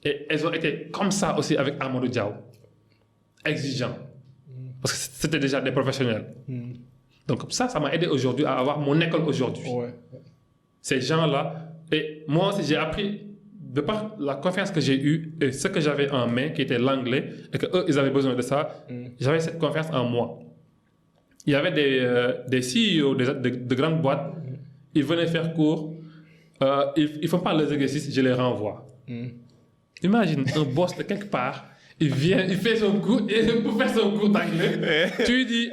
Et elles ont été comme ça aussi avec Amadou Diaw. Exigeants. Parce que c'était déjà des professionnels. Donc ça m'a aidé aujourd'hui à avoir mon école aujourd'hui. Ouais. Ces gens-là, et moi aussi j'ai appris, de par la confiance que j'ai eue et ce que j'avais en main, qui était l'anglais, et qu'eux, ils avaient besoin de ça, j'avais cette confiance en moi. Il y avait des CEO de grandes boîtes, ils venaient faire cours, ils ne font pas les exercices, je les renvoie. Imagine un boss de quelque part, il vient, il fait son cours, et pour faire son cours d'anglais, tu lui dis,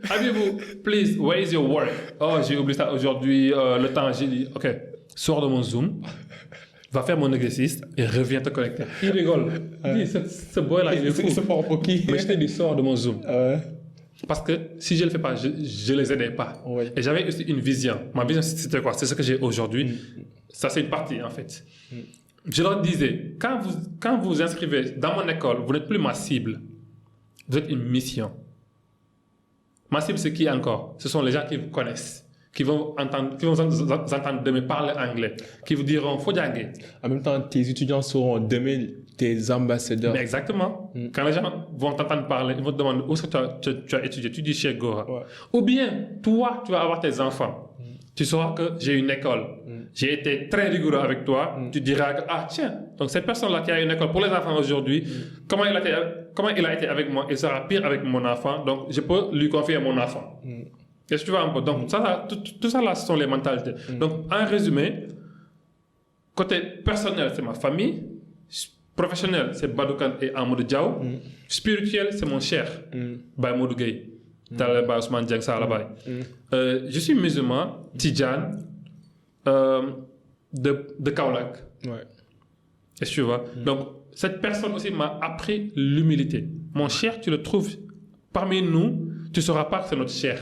Habibou, please, where is your work? Oh, j'ai oublié ça aujourd'hui, le temps, j'ai dit, ok, sors de mon Zoom, va faire mon exercice et reviens te connecter. Il rigole. Il dit, ce boy-là, il est fou. C'est pas pour qui? Mais je te dis, sors de mon Zoom. Parce que si je ne le fais pas, je ne les aidais pas. Oui. Et j'avais aussi une vision. Ma vision, c'était quoi? C'est ce que j'ai aujourd'hui. Ça, c'est une partie, en fait. Je leur disais, quand vous inscrivez dans mon école, vous n'êtes plus ma cible. Vous êtes une mission. Ma cible, c'est qui encore? Ce sont les gens qui vous connaissent, qui vont entendre demain parler anglais, qui vous diront faut jàngi. En même temps, tes étudiants seront demain tes ambassadeurs. Mais exactement. Quand les gens vont t'entendre parler, ils vont te demander où est-ce que tu as étudié. Tu dis chez Gora. Ouais. Ou bien, toi, tu vas avoir tes enfants. Tu sauras que j'ai une école. J'ai été très rigoureux avec toi. Tu diras que, ah tiens, donc cette personne-là qui a une école pour les enfants aujourd'hui, comment il a été avec moi, il sera pire avec mon enfant. Donc, je peux lui confier mon enfant. Est-ce que tu vois un peu? Donc, tout ça là, ce sont les mentalités. Donc, en résumé, côté personnel, c'est ma famille. Professionnel, c'est Badoukan et Amadou Diaw. Spirituel, c'est mon cher, Baye Modou Gueye. Talib Ousmane Dieng Salabay. Je suis musulman, Tidjane, de Kaolack. Ouais. Est-ce que tu vois? Donc, cette personne aussi m'a appris l'humilité. Mon cher, tu le trouves parmi nous, tu ne sauras pas que c'est notre cher.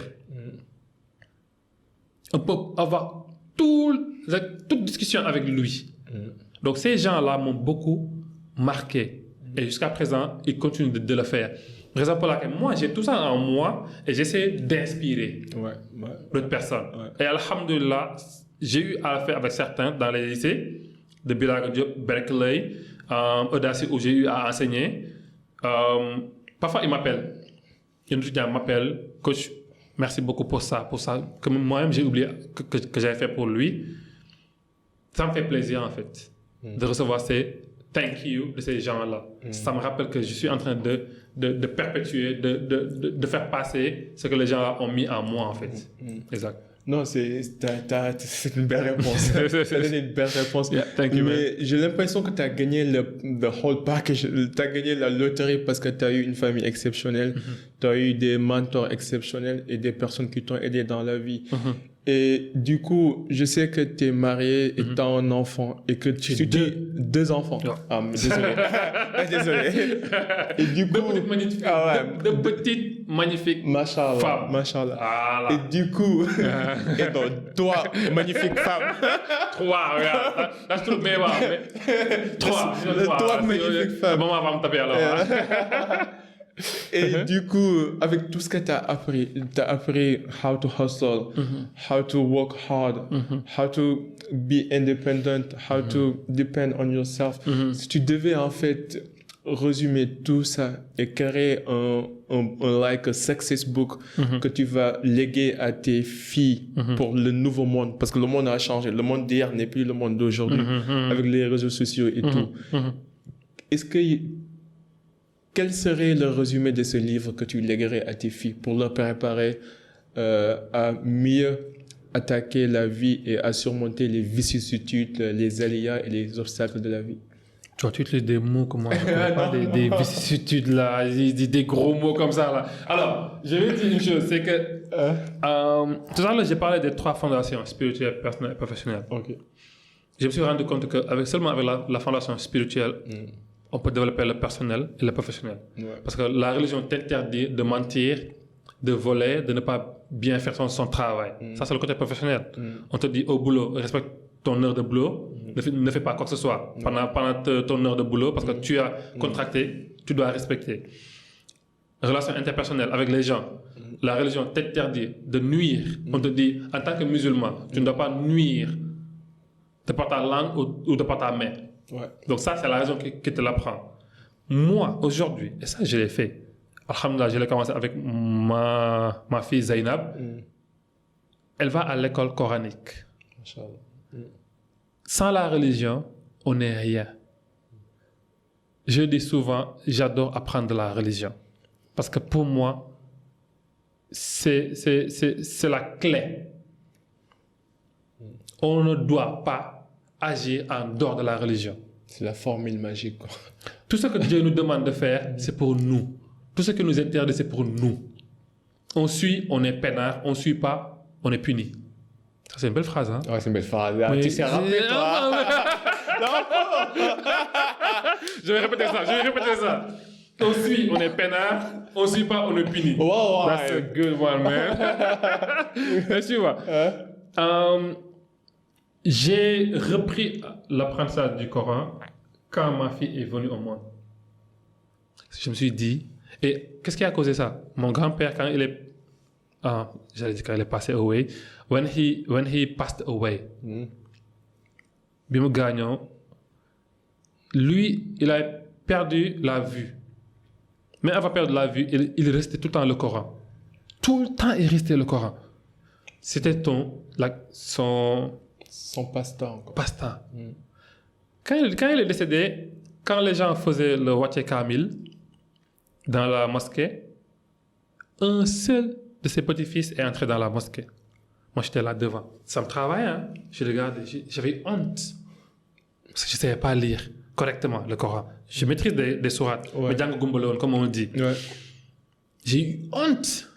On peut avoir toute discussion avec lui. Donc, ces gens-là m'ont beaucoup marqué. Et jusqu'à présent, ils continuent de le faire. Raison pour laquelle moi, j'ai tout ça en moi et j'essaie d'inspirer d'autres personnes. Et alhamdoulilah, j'ai eu à le faire avec certains dans les lycées de Bilaga Diop, Berkeley, Audacy où j'ai eu à enseigner. Parfois, ils m'appellent. Un étudiant m'appelle, coach, merci beaucoup pour ça. Que moi-même, j'ai oublié que j'avais fait pour lui. Ça me fait plaisir, en fait, de recevoir ces thank you de ces gens-là. Ça me rappelle que je suis en train de perpétuer, de faire passer ce que les gens ont mis en moi, en fait. Exact. Non, c'est une belle réponse. C'est une belle réponse. Yeah, thank you, mais j'ai l'impression que tu as gagné le whole package. Tu as gagné la loterie parce que tu as eu une famille exceptionnelle. Tu as eu des mentors exceptionnels et des personnes qui t'ont aidé dans la vie. Et du coup, je sais que tu es marié et tu as un enfant et que tu dis deux enfants. Ouais. Ah, mais désolé. Désolé. Et du coup, de petites magnifiques femmes. Machallah. Voilà. Et du coup, et donc, toi, magnifique femme. Trois, regarde. Là, je trouve bien, mais trois. Toi, magnifique femme. Maman va me taper alors. Et du coup, avec tout ce que tu as appris how to hustle, how to work hard, how to be independent, how to depend on yourself. Si tu devais en fait résumer tout ça et créer un like a success book que tu vas léguer à tes filles pour le nouveau monde, parce que le monde a changé. Le monde d'hier n'est plus le monde d'aujourd'hui avec les réseaux sociaux et tout. Est-ce que quel serait le résumé de ce livre que tu léguerais à tes filles pour leur préparer à mieux attaquer la vie et à surmonter les vicissitudes, les aléas et les obstacles de la vie? Tu utilises des mots comme moi, je ne pas des vicissitudes là, des gros mots comme ça là. Alors, je vais dire une chose, c'est que tout à l'heure j'ai parlé des 3 fondations, spirituelle, personnelle et professionnelle. Okay. Je me suis rendu compte qu'avec seulement avec la fondation spirituelle, on peut développer le personnel et le professionnel. Parce que la religion t'interdit de mentir, de voler, de ne pas bien faire son travail. Ça, c'est le côté professionnel. On te dit au boulot, respecte ton heure de boulot, ne fais pas quoi que ce soit pendant ton heure de boulot parce que tu as contracté, tu dois respecter. Relation interpersonnelle avec les gens. La religion t'interdit de nuire. On te dit, en tant que musulman, tu ne dois pas nuire de par ta langue ou de par ta main. Donc ça, c'est la raison qui te l'apprend. Moi, aujourd'hui, et ça, je l'ai fait. Alhamdoulilah, je l'ai commencé avec ma fille Zainab. Elle va à l'école coranique. Sans la religion, on n'est rien. Je dis souvent, j'adore apprendre la religion. Parce que pour moi, c'est la clé. On ne doit pas agir en dehors de la religion. C'est la formule magique, quoi. Tout ce que Dieu nous demande de faire, c'est pour nous. Tout ce qui nous interdit, c'est pour nous. On suit, on est peinard. On ne suit pas, on est puni. Ça, c'est une belle phrase, hein? Ouais, c'est une belle phrase. Oui. Tu sais rappeler, toi. Je vais répéter ça. On suit, on est peinard. On ne suit pas, on est puni. Wow, that's a good one, man. Tu vois? J'ai repris l'apprentissage du Coran quand ma fille est venue au monde. Je me suis dit, et qu'est-ce qui a causé ça? Mon grand-père, quand il est j'allais dire qu'il est passé away. When he passed away, bi mu gaañoo, lui, il a perdu la vue. Mais avant de perdre la vue, il restait tout le temps le Coran. Tout le temps, il restait le Coran. C'était son passe-temps. Passe-temps. Quand il est décédé, quand les gens faisaient le Watié Kamil dans la mosquée, un seul de ses petits-fils est entré dans la mosquée. Moi, j'étais là devant. Ça me travaillait, hein. Je regardais, j'avais honte. Parce que je ne savais pas lire correctement le Coran. Je maîtrise des sourates, mais Django Gumbolo, comme on dit. Ouais. J'ai eu honte.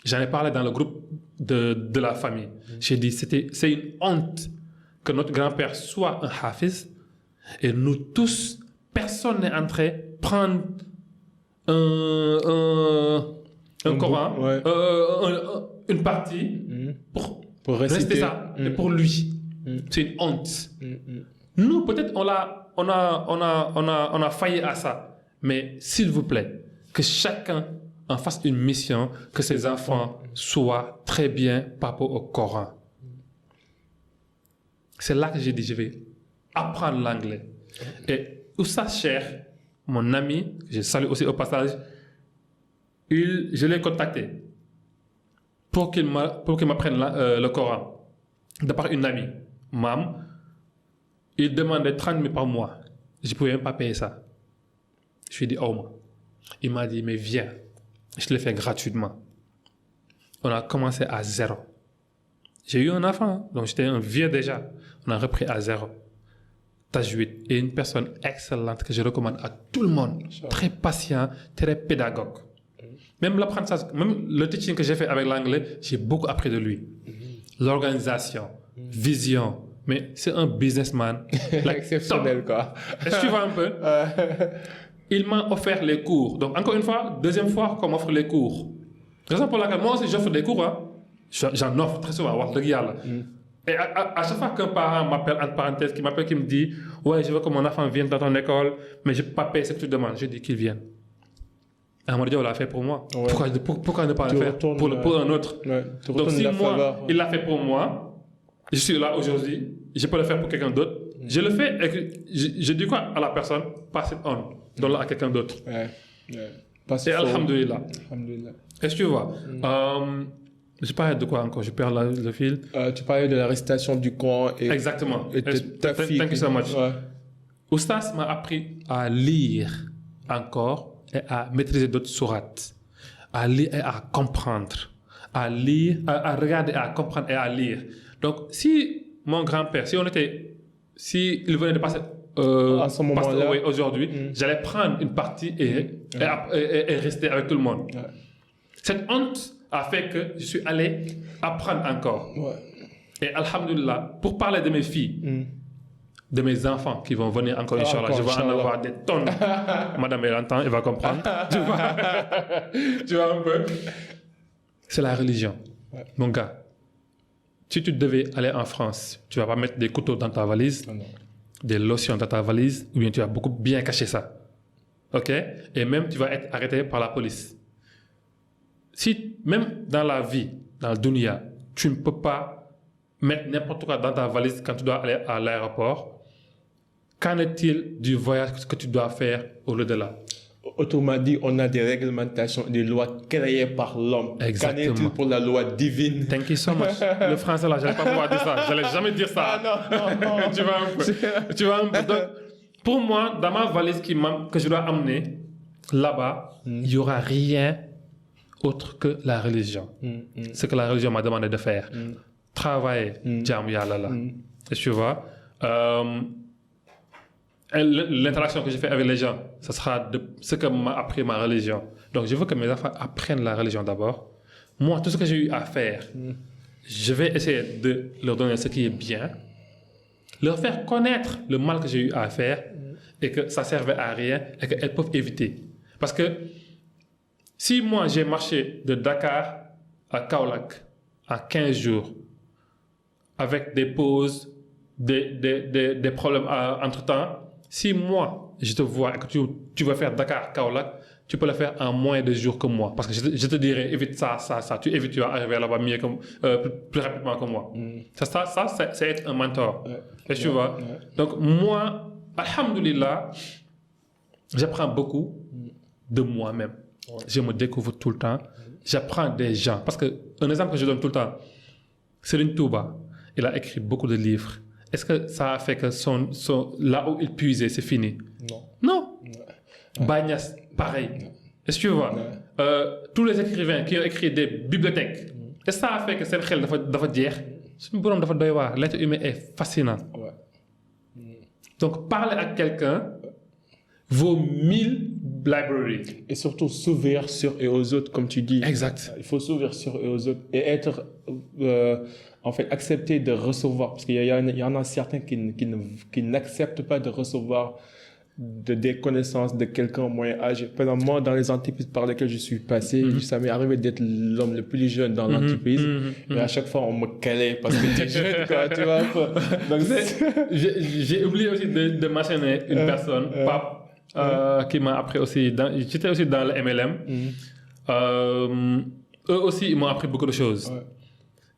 J'en ai parlé dans le groupe de la famille. J'ai dit, c'est une honte que notre grand-père soit un hafiz et nous tous, personne n'est entré prendre un Coran, une partie pour rester ça, et pour lui. C'est une honte. Nous, peut-être, on a failli à ça. Mais s'il vous plaît, que chacun en fasse une mission, que ses enfants soient très bien par rapport au Coran. C'est là que j'ai dit, je vais apprendre l'anglais. Et Oussa Cher, mon ami, que je salue aussi au passage, je l'ai contacté pour qu'il m'apprenne le Coran. De par une amie, Mam, il demandait 30 000 par mois. Je ne pouvais même pas payer ça. Je lui ai dit, oh moi. Il m'a dit, mais viens. Je l'ai fait gratuitement. On a commencé à 0. J'ai eu un enfant, donc j'étais un vieux déjà. On a repris à 0. Tajwid est une personne excellente que je recommande à tout le monde. Très patient, très pédagogue. Même l'apprentissage, même le teaching que j'ai fait avec l'anglais, j'ai beaucoup appris de lui. L'organisation, vision. Mais c'est un businessman. Exceptionnel, quoi. Est-ce que tu vois un peu? Il m'a offert les cours. Donc, encore une fois, deuxième fois qu'on m'offre les cours. Raison pour laquelle moi aussi j'offre des cours. Hein. J'en offre très souvent. Et à chaque fois qu'un parent m'appelle, entre parenthèses, qui me dit, ouais, je veux que mon enfant vienne dans ton école, mais je ne peux pas payer ce que tu demandes. Je dis qu'il vienne. Amadou Diaw l'a fait pour moi. Ouais. Pourquoi ne pas le faire pour un autre? Donc, si moi, il l'a fait pour moi, je suis là aujourd'hui, je peux le faire pour quelqu'un d'autre. Je le fais et je dis quoi à la personne? Pass it on. Donne-le à quelqu'un d'autre. Et alhamdoulilah. Est-ce que tu vois? Je parlais de quoi encore? Je perds le fil. Tu parlais de la récitation du Coran. Exactement. Et ta fille. Thank you so much. Oustas m'a appris à lire encore et à maîtriser d'autres sourates. À lire et à comprendre. À lire, à regarder, à comprendre et à lire. Donc, si mon grand-père, si il venait de passer à ce moment-là, aujourd'hui, j'allais prendre une partie et rester avec tout le monde. Cette honte a fait que je suis allé apprendre encore. Et alhamdulillah, pour parler de mes filles, de mes enfants qui vont venir encore, Inch'Allah, je vais en avoir des tonnes. Madame, elle entend, elle va comprendre. Tu vois un peu? C'est la religion. Mon gars. Si tu devais aller en France, tu ne vas pas mettre des couteaux dans ta valise, des lotions dans ta valise, ou bien tu vas beaucoup bien cacher ça. OK? Et même, tu vas être arrêté par la police. Si, même dans la vie, dans le dunya, tu ne peux pas mettre n'importe quoi dans ta valise quand tu dois aller à l'aéroport, qu'en est-il du voyage que tu dois faire au-delà? Autrement dit, on a des réglementations, des lois créées par l'homme. Exactement. Qu'en est-il pour la loi divine? Thank you so much. Le français là, je n'allais pas pouvoir dire ça. Je n'allais jamais dire ça. Non. Tu vois un peu. Donc, pour moi, dans ma valise que je dois amener, là-bas, il n'y aura rien autre que la religion. Ce que la religion m'a demandé de faire. Travailler, jaamu yàlla la. Tu vois? L'interaction que j'ai fait avec les gens, ce sera de ce que m'a appris ma religion. Donc, je veux que mes enfants apprennent la religion d'abord. Moi, tout ce que j'ai eu à faire, je vais essayer de leur donner ce qui est bien, leur faire connaître le mal que j'ai eu à faire et que ça ne servait à rien et qu'elles peuvent éviter. Parce que si moi, j'ai marché de Dakar à Kaolack en 15 jours avec des pauses, des problèmes entre-temps, si moi, je te vois et que tu veux faire Dakar-Kaolack, tu peux le faire en moins de jours que moi. Parce que je te dirais, évite ça. Tu vas arriver là-bas mieux plus rapidement que moi. C'est être un mentor. Et tu vois. Donc, moi, alhamdoulilah, j'apprends beaucoup de moi-même. Je me découvre tout le temps. J'apprends des gens. Parce que, un exemple que je donne tout le temps, Serigne Touba, il a écrit beaucoup de livres. Est-ce que ça a fait que là où il puisait, c'est fini? Non. Bagnas, pareil. Est-ce que tu vois? Tous les écrivains qui ont écrit des bibliothèques, est-ce que ça a fait que c'est xel dafa jeex? Suñu borom dafa doy waar. L'être humain est fascinant. Donc, parler à quelqu'un vaut 1000 librairies. Et surtout s'ouvrir sur et aux autres, comme tu dis. Exact. Il faut s'ouvrir sur et aux autres et être, en fait, accepter de recevoir. Parce qu'il y en a certains qui n'acceptent pas de recevoir des connaissances de quelqu'un moins âgé. Par exemple, moi, dans les entreprises par lesquelles je suis passé, ça m'est arrivé d'être l'homme le plus jeune dans l'entreprise. Et à chaque fois, on me calait parce que t'es jeune, quoi, tu vois. Donc, j'ai oublié aussi de mentionner une personne, Pape, qui m'a appris aussi. J'étais aussi dans le MLM. Eux aussi, ils m'ont appris beaucoup de choses.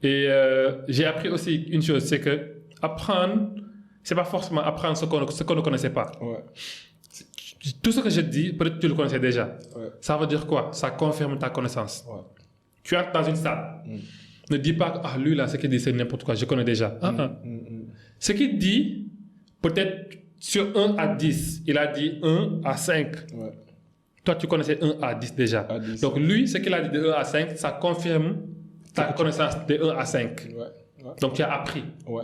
Et j'ai appris aussi une chose, c'est que apprendre, c'est pas forcément apprendre ce qu'on ne connaissait pas. Tout ce que je dis, peut-être tu le connaissais déjà. Ça veut dire quoi? Ça confirme ta connaissance. Tu entres dans une salle. Ne dis pas, lui là, ce qu'il dit, c'est n'importe quoi, je connais déjà. Ce qu'il dit, peut-être sur 1 à 10, il a dit 1 à 5. Toi, tu connaissais 1 à 10 déjà. Donc lui, ce qu'il a dit de 1 à 5, ça confirme ta connaissance de 1 à 5. Donc tu as appris. Au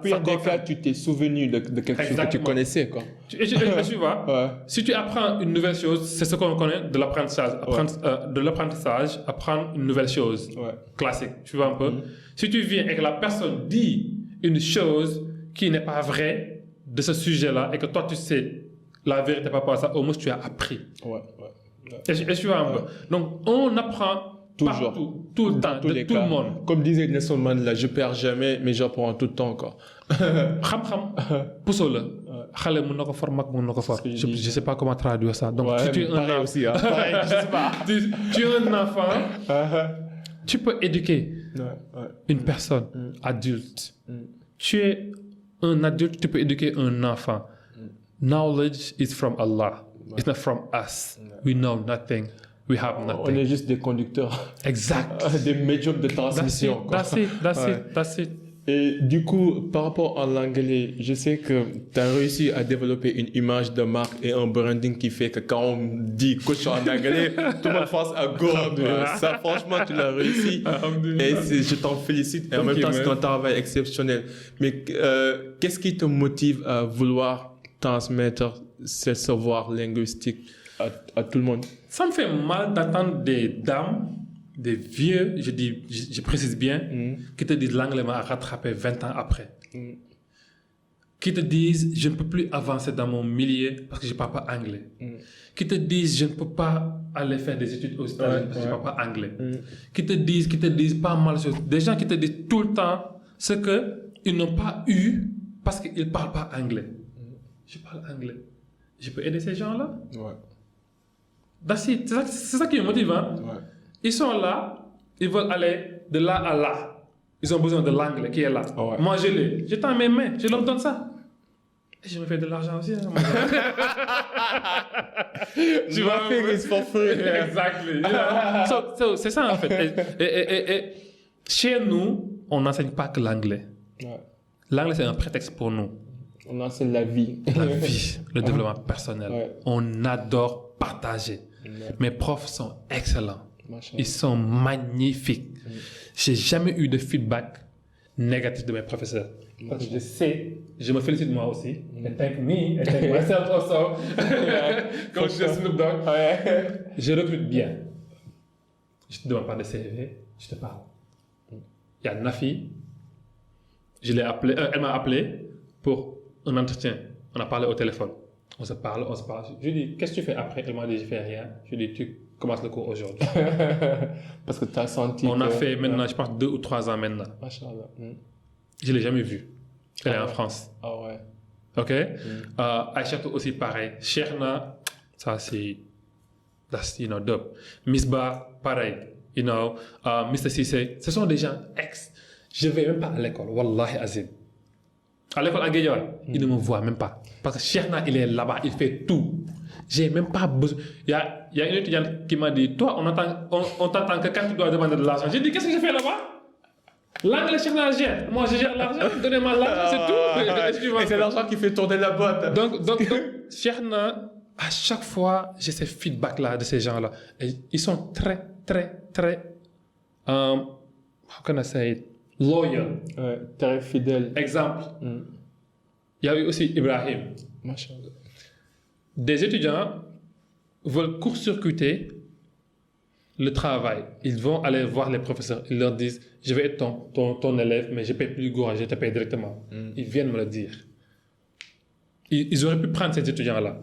pire des cas, tu t'es souvenu de quelque chose que tu connaissais, quoi. Tu vois, si tu apprends une nouvelle chose, c'est ce qu'on connaît de l'apprentissage. De l'apprentissage, apprendre une nouvelle chose. Classique, tu vois un peu. Si tu viens et que la personne dit une chose qui n'est pas vraie de ce sujet-là et que toi tu sais la vérité par rapport à ça, au moins tu as appris. Et tu vois un peu. Donc on apprend toujours, partout, tout le temps, de tout le monde. Comme disait Nelson Mandela, je perds jamais, mais j'apprends tout le temps encore. Xam-xam, puso la. Xale mën na ko for, mag mën na ko for. Je sais pas comment traduire ça. Donc si tu es un enfant aussi, hein. Pareil, je sais pas. tu es un enfant, tu peux éduquer une personne adulte. Tu es un adulte, tu peux éduquer un enfant. Knowledge is from Allah. It's not from us. We know nothing. We have nothing. On est juste des conducteurs. Exact. Des médiums de transmission. That's it. Et du coup, par rapport à l'anglais, je sais que tu as réussi à développer une image de marque et un branding qui fait que quand on dit coach en anglais, tout le monde pense à go. Ça, franchement, tu l'as réussi. Et je t'en félicite. Et en même temps, c'est un travail exceptionnel. Mais qu'est-ce qui te motive à vouloir transmettre ce savoir linguistique à tout le monde? Ça me fait mal d'entendre des dames, des vieux, je précise bien, qui te disent l'anglais m'a rattrapé 20 ans après. Qui te disent je ne peux plus avancer dans mon milieu parce que je ne parle pas anglais. Qui te disent je ne peux pas aller faire des études aux États-Unis parce que je ne parle pas anglais. Qui te disent pas mal de choses. Des gens qui te disent tout le temps ce qu'ils n'ont pas eu parce qu'ils ne parlent pas anglais. Je parle anglais. Je peux aider ces gens-là. C'est ça qui me motive. Hein? Ils sont là, ils veulent aller de là à là. Ils ont besoin de l'anglais qui est là. Moi, je l'ai. J'ai dans mes mains, je leur donne ça. Et je me fais de l'argent aussi. Hein, tu vas faire it for free. Exactly. C'est ça en fait. Et chez nous, on n'enseigne pas que l'anglais. L'anglais, c'est un prétexte pour nous. On enseigne la vie. La vie, le développement personnel. On adore partager. Mes profs sont excellents. Ils sont magnifiques. J'ai jamais eu de feedback négatif de mes professeurs. Parce que je sais, je me félicite moi aussi. And thank me, and thank myself also. Comme je suis Snoop Dogg. Je recrute bien. Je te demande pas de CV, je te parle. Il y a Nafi. Je l'ai appelé, elle m'a appelé pour un entretien. On a parlé au téléphone. On se parle. Je lui dis, qu'est-ce que tu fais après? Elle m'a dit, je fais rien. Je lui dis, tu commences le cours aujourd'hui. Parce que tu as senti. On a fait maintenant, je pense, 2 ou 3 ans maintenant. Machallah. Je ne l'ai jamais vue. Elle est en France. Ah ouais. Ok? Aïchatou aussi pareil. Cherna, Ça, c'est... That's, dope. Misbah, pareil. Mr. Cissé, ce sont des gens Je ne vais même pas à l'école, wallahi azim. À l'école à Guédiawaye, ils ne me voient même pas. Parce que Cheikhna, il est là-bas, il fait tout. J'ai même pas besoin. Il y a une étudiante qui m'a dit, toi, on t'attend que quand tu dois demander de l'argent. J'ai dit, qu'est-ce que je fais là-bas? L'anglais, Cheikhna gère. Moi, je gère l'argent. Donnez-moi l'argent, c'est tout. Et c'est l'argent qui fait tourner la boîte. Donc Cheikhna, à chaque fois, j'ai ces feedbacks-là de ces gens-là. Et ils sont très, très, très... how can I say it? Loyal. Ouais, très fidèle. Exemple. Il y a eu aussi Ibrahim. Machallah. Des étudiants veulent court-circuiter le travail. Ils vont aller voir les professeurs. Ils leur disent, je vais être ton élève, mais je ne paye plus le cours, je te paye directement. Ils viennent me le dire. Ils auraient pu prendre ces étudiants-là.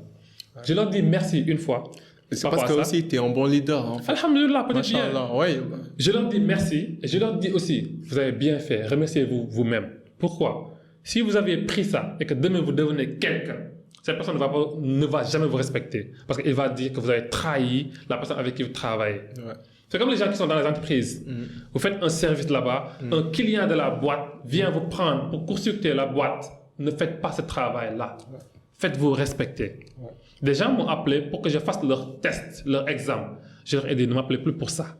Ouais. Je leur dis merci une fois. C'est parce que aussi, tu es un bon leader. En fait. Alhamdulillah, peut-être bien. Ouais. Je leur dis merci et je leur dis aussi, vous avez bien fait, remerciez-vous vous-même. Pourquoi? Si vous aviez pris ça et que demain vous devenez quelqu'un, cette personne ne va jamais vous respecter parce qu'il va dire que vous avez trahi la personne avec qui vous travaillez. Ouais. C'est comme les gens qui sont dans les entreprises. Vous faites un service là-bas, un client de la boîte vient vous prendre pour court-circuiter la boîte. Ne faites pas ce travail-là. Ouais. Faites-vous respecter. Ouais. Des gens m'ont appelé pour que je fasse leur test, leur examen. Je leur ai dit, ne m'appelez plus pour ça.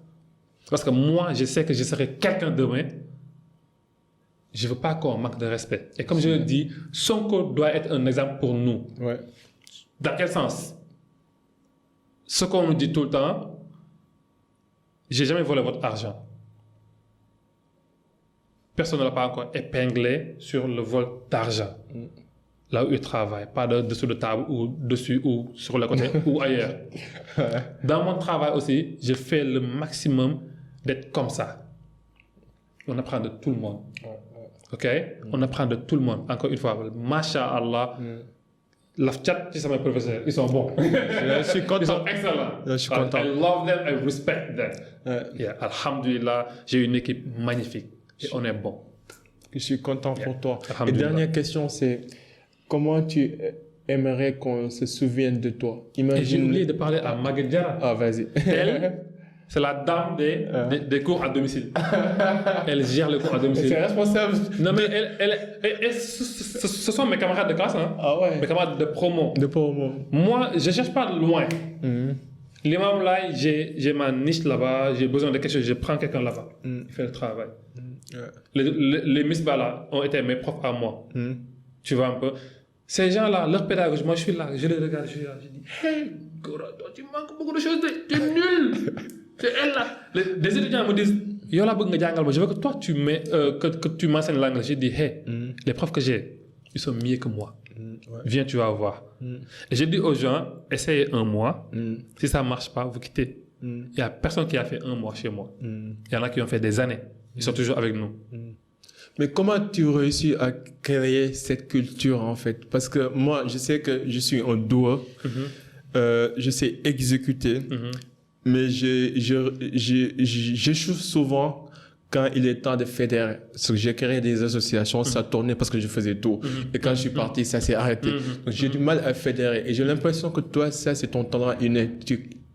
Parce que moi, je sais que je serai quelqu'un demain. Je ne veux pas qu'on manque de respect. Et comme je le dis, Sonko doit être un exemple pour nous. Ouais. Dans quel sens? Ce qu'on nous dit tout le temps, j'ai jamais volé votre argent. Personne ne l'a pas encore épinglé sur le vol d'argent. Là où il travaille, pas dessous de table ou dessus ou sur le côté ou ailleurs. Dans mon travail aussi, je fais le maximum d'être comme ça. On apprend de tout le monde. OK? On apprend de tout le monde. Encore une fois, Masha'Allah, l'afchat, c'est mes professeurs, ils sont bons. Je suis content. Ils sont excellents. Je suis content. I love them, I respect them. Yeah, alhamdulillah, j'ai une équipe magnifique et on est bon. Je suis content pour toi. Et dernière question, c'est comment tu aimerais qu'on se souvienne de toi? Imagine... Et j'ai oublié de parler à Maguette Diarra. Ah, vas-y. Elle, c'est la dame des cours à domicile. Elle gère les cours à domicile. C'est responsable. Non, mais ce sont mes camarades de classe. Hein? Ah ouais. Mes camarades de promo. De promo. Moi, je ne cherche pas loin. L'imam là, j'ai ma niche là-bas, j'ai besoin de quelque chose, je prends quelqu'un là-bas. Il fait le travail. Les misbah là ont été mes profs à moi. Tu vois un peu. Ces gens-là, leur pédagogie, moi je suis là, je les regarde, je dis, hey, Gora, toi tu manques beaucoup de choses, t'es nul. C'est elle là. Des étudiants me disent, yo là, je veux que toi que tu m'enseignes l'anglais. Je dis, hey, les profs que j'ai, ils sont mieux que moi. Viens, tu vas voir. Et je dis aux gens, essayez un mois. Si ça ne marche pas, vous quittez. Il n'y a personne qui a fait un mois chez moi. Il y en a qui ont fait des années. Ils sont toujours avec nous. Mais comment tu réussis à créer cette culture en fait? Parce que moi, je sais que je suis un doueur. Je sais exécuter. Mais j'échoue souvent quand il est temps de fédérer. J'ai créé des associations, ça tournait parce que je faisais tout. Et quand je suis parti, ça s'est arrêté. Donc j'ai du mal à fédérer. Et j'ai l'impression que toi, ça, c'est ton talent inné.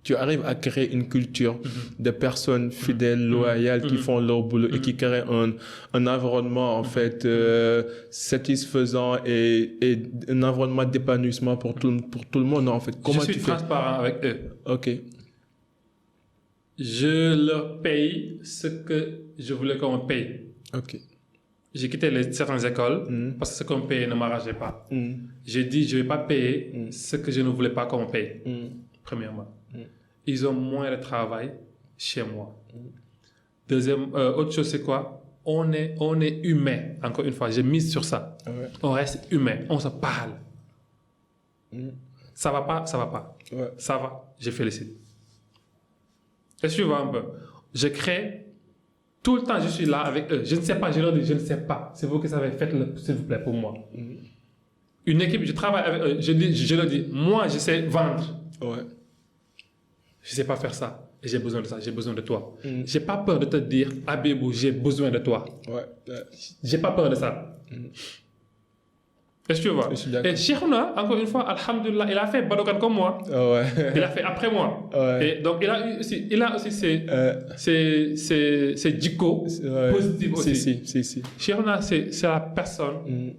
Tu arrives à créer une culture de personnes fidèles, loyales, qui font leur boulot et qui créent un environnement, en fait, satisfaisant et un environnement d'épanouissement pour tout le monde, en fait. Comment je suis transparent avec eux. OK. Je leur paye ce que je voulais qu'on me paye. OK. J'ai quitté certaines écoles parce que ce qu'on me payait ne m'arrangeait pas. J'ai dit, je ne vais pas payer ce que je ne voulais pas qu'on me paye, premièrement. Ils ont moins de travail chez moi. Deuxième, autre chose, c'est quoi? On est humain. Encore une fois, j'ai mis sur ça. Ouais. On reste humain. On se parle. Ça va pas, ça va pas. Ouais. Ça va, je félicite. Est-ce que tu vois un peu? Je crée. Tout le temps, je suis là avec eux. Je ne sais pas, je leur dis, je ne sais pas. C'est vous qui savez, faites-le, s'il vous plaît, pour moi. Une équipe, je travaille avec eux. Je leur dis, moi, je sais vendre. Ouais. Je ne sais pas faire ça. Et j'ai besoin de ça. J'ai besoin de toi. Je n'ai pas peur de te dire, Abibou, j'ai besoin de toi. Ouais. J'ai pas peur de ça. Est-ce que tu vois? Je suis d'accord. Et Cheikhouna, encore une fois, alhamdoulilah, il a fait Badokan comme moi. Ah ouais. Il a fait après moi. Ouais. Et donc, il a aussi ses djiko Ouais. positifs aussi. Si. Cheikhouna, c'est la personne.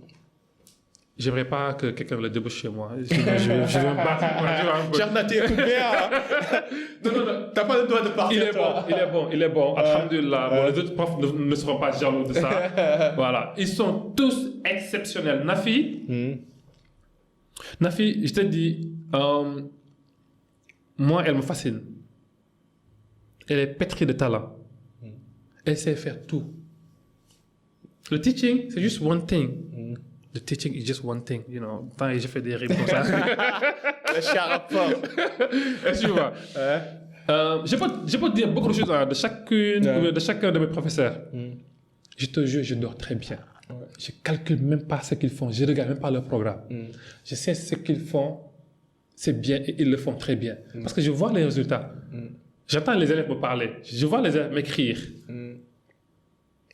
J'aimerais pas que quelqu'un le débauche chez moi. Je vais me battre. Tu vois, un peu. Cheikhouna, t'es coupé, hein? Non. T'as pas le droit de partir, Il est bon. Alhamdulillah. Bon, les autres profs ne seront pas jaloux de ça. Voilà. Ils sont tous exceptionnels. Nafi, je te dis, moi, elle me fascine. Elle est pétrie de talent. Elle sait faire tout. Le teaching, c'est juste one thing. The teaching is just one thing, you know. Tant que j'ai fait des rimes comme ça. Le charapin. Est-ce que tu vois? Je peux te dire beaucoup de choses de chacun de mes professeurs. Je te jure, je dors très bien. Je calcule même pas ce qu'ils font. Je regarde même pas leur programme. Je sais ce qu'ils font, c'est bien et ils le font très bien. Parce que je vois les résultats. J'entends les élèves me parler. Je vois les élèves m'écrire.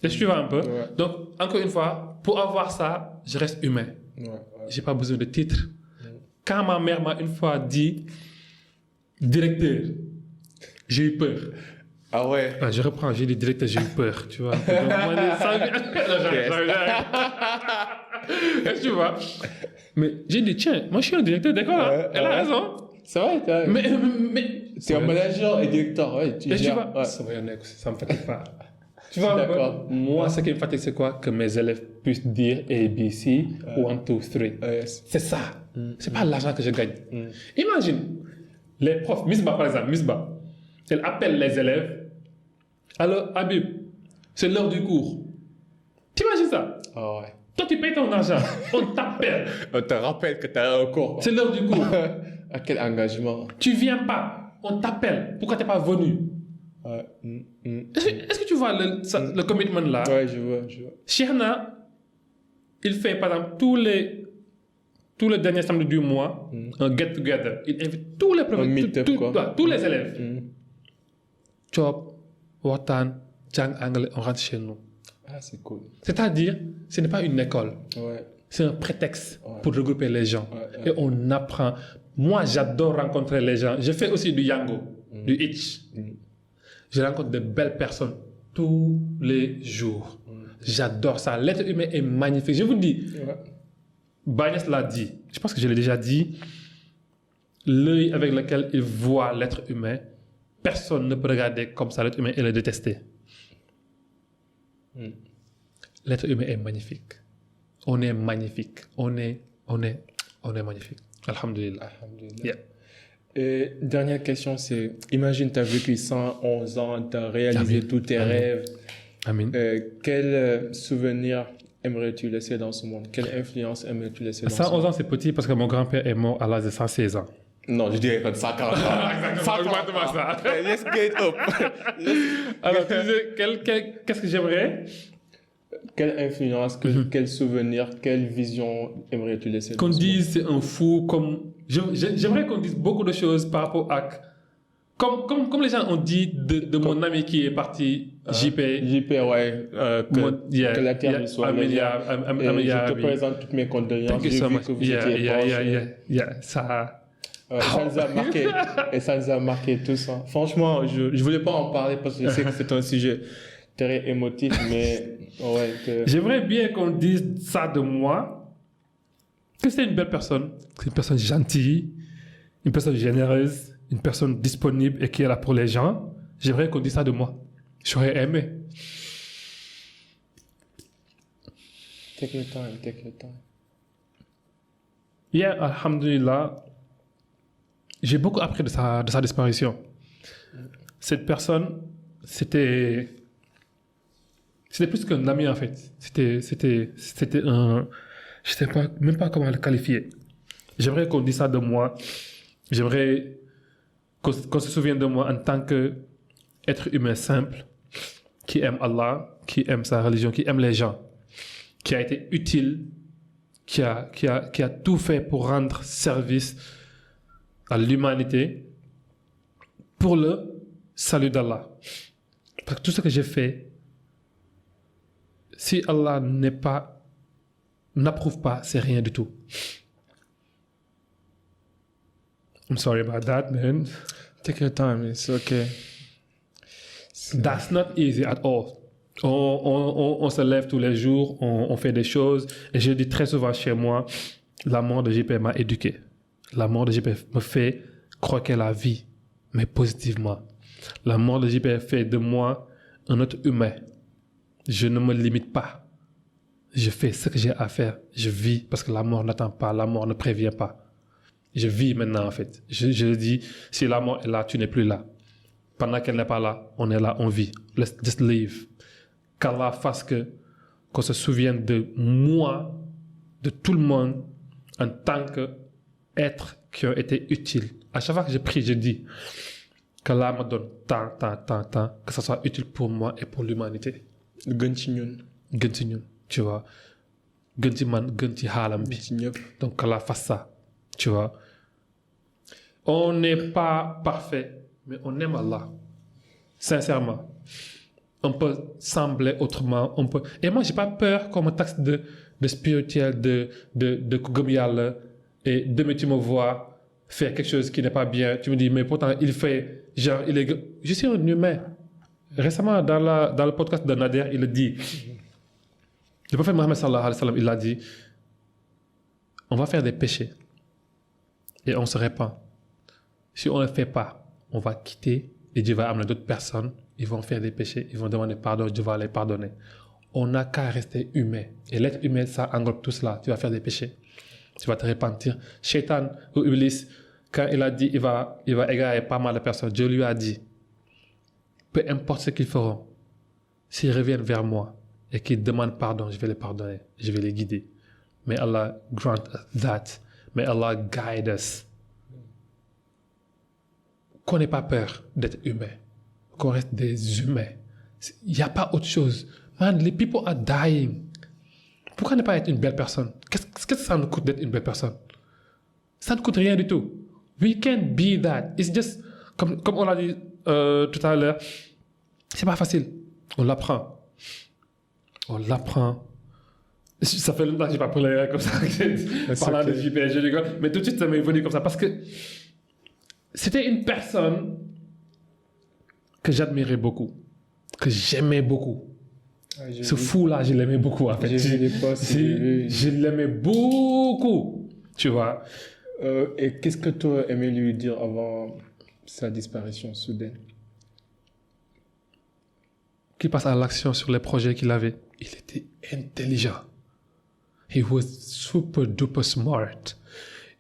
Est-ce que tu vois un peu? Donc, encore une fois, pour avoir ça, je reste humain. J'ai pas besoin de titre. Quand ma mère m'a une fois dit directeur, j'ai eu peur. Ah ouais. Je reprends, j'ai dit directeur, j'ai eu peur, tu vois. Donc, moi, j'arrive. Est-ce que tu vois? Mais j'ai dit, tiens, moi je suis un directeur d'école. Elle a raison. C'est vrai, Mais c'est un manager et directeur, ouais. Tu vois, ça me fatigue pas. Tu vois, d'accord. Moi, ce qui me fatigue, c'est quoi? Que mes élèves puissent dire A, B, C, 1, 2, 3. C'est ça. C'est pas l'argent que je gagne. Imagine, les profs, Misba par exemple, elle appelle les élèves. Alors, Habib, c'est l'heure du cours. T'imagines ça? Ah ouais. Toi, tu payes ton argent, on t'appelle. On te rappelle que t'as un cours. C'est l'heure du cours. À quel engagement? Tu viens pas, on t'appelle. Pourquoi t'es pas venu? Est-ce que tu vois le commitment là? Ouais, je vois. Cheikhouna, il fait par exemple tous les derniers samedis du mois un get-together. Il invite tous les professeurs, tous les élèves. Job, Watan, Jang Anglais, on rentre chez nous. Ah, c'est cool. C'est-à-dire, ce n'est pas une école. Ouais. C'est un prétexte pour regrouper les gens. Et on apprend. Moi, j'adore rencontrer les gens. Je fais aussi du yango, du hitch. Je rencontre de belles personnes tous les jours. J'adore ça. L'être humain est magnifique. Je vous dis, Bagnès l'a dit. Je pense que je l'ai déjà dit. L'œil avec lequel il voit l'être humain, personne ne peut regarder comme ça l'être humain et le détester. L'être humain est magnifique. On est magnifique. On est magnifique. Alhamdulillah. Yeah. Et dernière question, c'est, imagine, tu as vécu 111 ans, tu as réalisé tous tes rêves. Amin. Quel souvenir aimerais-tu laisser dans ce monde? Quelle influence aimerais-tu laisser dans ce monde? 111 ans, c'est petit parce que mon grand-père est mort à l'âge de 116 ans. Non, je dirais pas 140 ans. Exactement ça. Let's get up. Alors, tu disais, qu'est-ce que j'aimerais? Quelle influence, quel souvenir, quelle vision aimerais-tu laisser? Qu'on dise c'est un fou, comme... J'aimerais qu'on dise beaucoup de choses par rapport à... Comme les gens ont dit de mon ami qui est parti, JP. JP, ouais. Que la terre lui soit légère. Je te présente toutes mes condoléances. J'ai vu que vous étiez proches. Ça... ça nous a marqué. Et ça nous a marqué tous. Hein. Franchement, je ne voulais pas en parler parce que je sais que c'est un sujet très émotif, mais ouais. J'aimerais bien qu'on dise ça de moi, que c'est une belle personne, c'est une personne gentille, une personne généreuse, une personne disponible et qui est là pour les gens. J'aimerais qu'on dise ça de moi. J'aurais aimé. Take your time. Hier, alhamdulillah, j'ai beaucoup appris de sa disparition. Cette personne, c'était plus qu'un ami en fait. C'était un... Je ne sais même pas comment le qualifier. J'aimerais qu'on dise ça de moi. J'aimerais qu'on se souvienne de moi en tant qu'être humain simple, qui aime Allah, qui aime sa religion, qui aime les gens, qui a été utile, qui a tout fait pour rendre service à l'humanité pour le salut d'Allah. Parce que tout ce que j'ai fait, si Allah n'est pas n'approuve pas, c'est rien du tout. I'm sorry about that, man. Take your time, it's okay. That's not easy at all. On se lève tous les jours, on fait des choses. Et je dis très souvent chez moi, la mort de JP m'a éduqué. La mort de JP me fait croquer la vie, mais positivement. La mort de JP fait de moi un autre humain. Je ne me limite pas. Je fais ce que j'ai à faire. Je vis parce que la mort n'attend pas, la mort ne prévient pas. Je vis maintenant en fait. Je dis, si la mort est là, tu n'es plus là. Pendant qu'elle n'est pas là, on est là, on vit. Let's just live. Qu'Allah fasse qu'on se souvienne de moi, de tout le monde, en tant qu'être qui ont été utiles. À chaque fois que je prie, je dis qu'Allah me donne tant, que ça soit utile pour moi et pour l'humanité. Gën ci ñun. Gën ci ñun, tu vois. Gën ci man, gën ci xaalam bi. Ci ñëpp. Donc qu'Allah fasse ça, tu vois. On n'est pas parfait, mais on aime Allah. Sincèrement. On peut sembler autrement. On peut... Et moi, je n'ai pas peur qu'on me taxe de spirituel, de gëm yàlla. Et demain, tu me vois faire quelque chose qui n'est pas bien. Tu me dis, mais pourtant, il fait... Genre, il est... Je suis un humain. Récemment, dans le podcast de Nader, il a dit... Le prophète Mohammed sallallahu alayhi wa sallam, il a dit, on va faire des péchés. Et on se répand. Si on ne le fait pas, on va quitter et Dieu va amener d'autres personnes. Ils vont faire des péchés, ils vont demander pardon, Dieu va les pardonner. On n'a qu'à rester humain. Et l'être humain, ça englobe tout cela. Tu vas faire des péchés. Tu vas te repentir. Shaitan ou Iblis, quand il a dit il va égarer pas mal de personnes, Dieu lui a dit, peu importe ce qu'ils feront, s'ils reviennent vers moi et qu'ils demandent pardon, je vais les pardonner, je vais les guider. May Allah grant us that. May Allah guide us. Qu'on n'ait pas peur d'être humain. Qu'on reste des humains. Il n'y a pas autre chose. Man, les people are dying. Pourquoi ne pas être une belle personne? Qu'est-ce que ça nous coûte d'être une belle personne? Ça ne coûte rien du tout. We can't be that. It's just, comme on l'a dit tout à l'heure, c'est pas facile. On l'apprend. On l'apprend. Ça fait longtemps que je n'ai pas parlé comme ça. Parlant de JP, je rigole. Mais tout de suite, ça m'est venu comme ça. Parce que c'était une personne que j'admirais beaucoup, que j'aimais beaucoup. Ce fou-là, je l'aimais beaucoup, en fait. Je l'aimais beaucoup, tu vois. Et qu'est-ce que tu aurais aimé lui dire avant sa disparition soudaine? Qu'il passe à l'action sur les projets qu'il avait. Il était intelligent. He was super duper smart.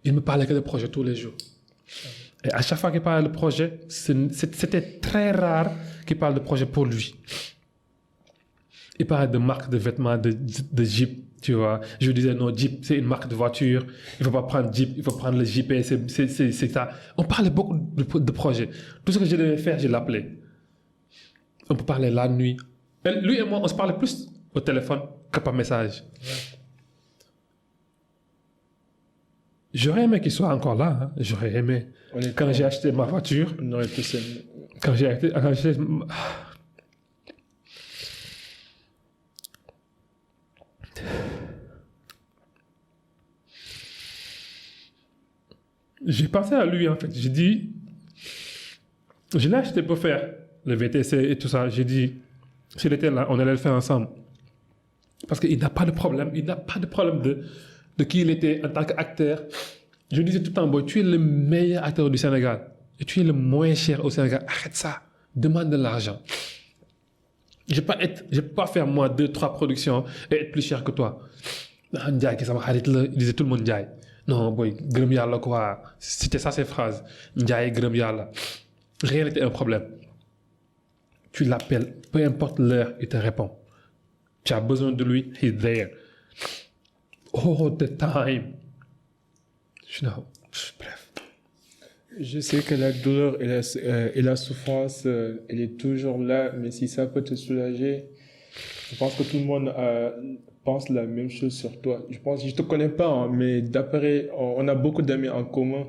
Il me parlait que de projets tous les jours. Et à chaque fois qu'il parlait de projet, c'était très rare qu'il parle de projet pour lui. Il parlait de marque de vêtements, de Jeep, tu vois. Je lui disais, non, Jeep, c'est une marque de voiture. Il ne faut pas prendre Jeep, il faut prendre le JP, c'est ça. On parlait beaucoup de projets. Tout ce que je devais faire, je l'appelais. On peut parler la nuit. Et lui et moi, on se parlait plus au téléphone que par message. Ouais. J'aurais aimé qu'il soit encore là. Hein. J'aurais aimé. Quand j'ai acheté ma voiture, on aurait tous aimé. Quand j'ai acheté... J'ai pensé à lui, en fait. J'ai dit... Je l'ai acheté pour faire le VTC et tout ça. J'ai dit, s'il était là, on allait le faire ensemble. Parce qu'il n'a pas de problème. Il n'a pas de problème de qui il était en tant qu'acteur. Je disais tout le temps, tu es le meilleur acteur du Sénégal. Et tu es le moins cher au Sénégal. Arrête ça. Demande de l'argent. Je ne peux pas faire moi 2-3 productions et être plus cher que toi. Il disait tout le monde Ndiaye. Non, boy, gërëm yàlla quoi. C'était ça ses phrases. Ndiaye gërëm yàlla. Rien n'était un problème. Tu l'appelles, peu importe l'heure, il te répond. Tu as besoin de lui, he's there. All the time. You know, bref. Je sais que la douleur et la souffrance, elle est toujours là, mais si ça peut te soulager, je pense que tout le monde pense la même chose sur toi. Je te connais pas, hein, mais d'après, on a beaucoup d'amis en commun.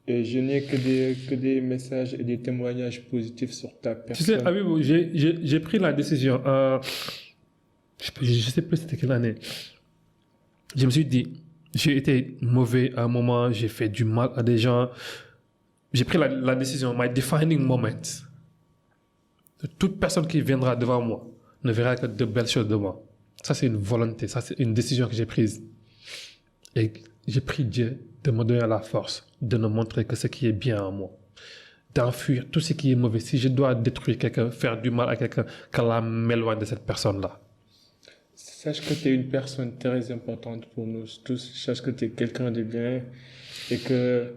Et je n'ai que des messages et des témoignages positifs sur ta personne. Tu sais, Habibou, j'ai pris la décision. Je ne sais plus c'était quelle année. je me suis dit, j'ai été mauvais à un moment, j'ai fait du mal à des gens. J'ai pris la décision, my defining moment. Toute personne qui viendra devant moi ne verra que de belles choses de moi. Ça, c'est une volonté, ça, c'est une décision que j'ai prise. Et j'ai prié Dieu de me donner la force, de me montrer que ce qui est bien en moi, d'enfuir tout ce qui est mauvais. Si je dois détruire quelqu'un, faire du mal à quelqu'un, qu'Allah m'éloigne de cette personne-là. Sache que tu es une personne très importante pour nous tous. Sache que tu es quelqu'un de bien et que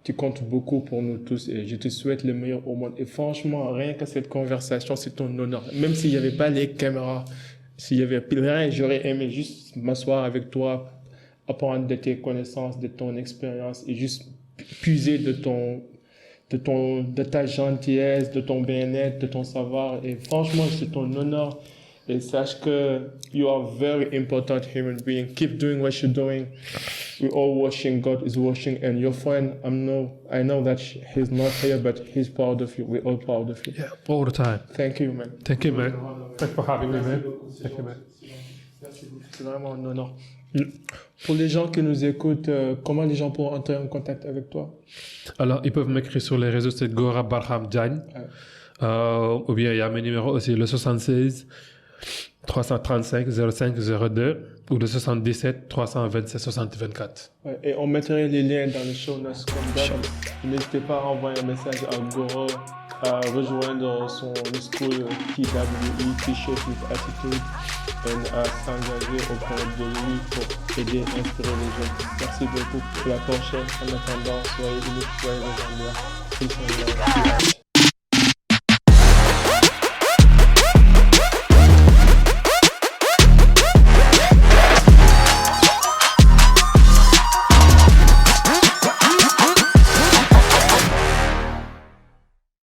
tu comptes beaucoup pour nous tous. Et je te souhaite le meilleur au monde. Et franchement, rien que cette conversation, c'est ton honneur. Même s'il n'y avait pas les caméras, s'il y avait rien, j'aurais aimé juste m'asseoir avec toi, apprendre de tes connaissances, de ton expérience et juste puiser de ta gentillesse, de ton bien-être, de ton savoir. Et franchement, c'est ton honneur. Et sache que you are a very important human being. Keep doing what you're doing. We're all watching. God is watching. And your friend, I know that he's not here, but he's proud of you. We're all proud of you. Yeah, all the time. Thank you, man. Thank you, man. Thanks for having me, man. Thank you, man. C'est vraiment un honneur. Pour les gens qui nous écoutent, comment les gens pourront entrer en contact avec toi? Alors, ils peuvent m'écrire sur les réseaux, c'est Gora Barham Diagne. Ou bien il y a mes numéros aussi, le 76 335 05 02 ou le 77 327 60 24. Ouais, et on mettrait les liens dans les show notes comme d'hab. N'hésitez pas à envoyer un message à Gora, à rejoindre son school TWE, T-shirt with attitude, et à s'engager auprès de lui pour aider, inspirer les jeunes. Merci beaucoup pour la prochaine. En attendant, soyez uniques, soyez les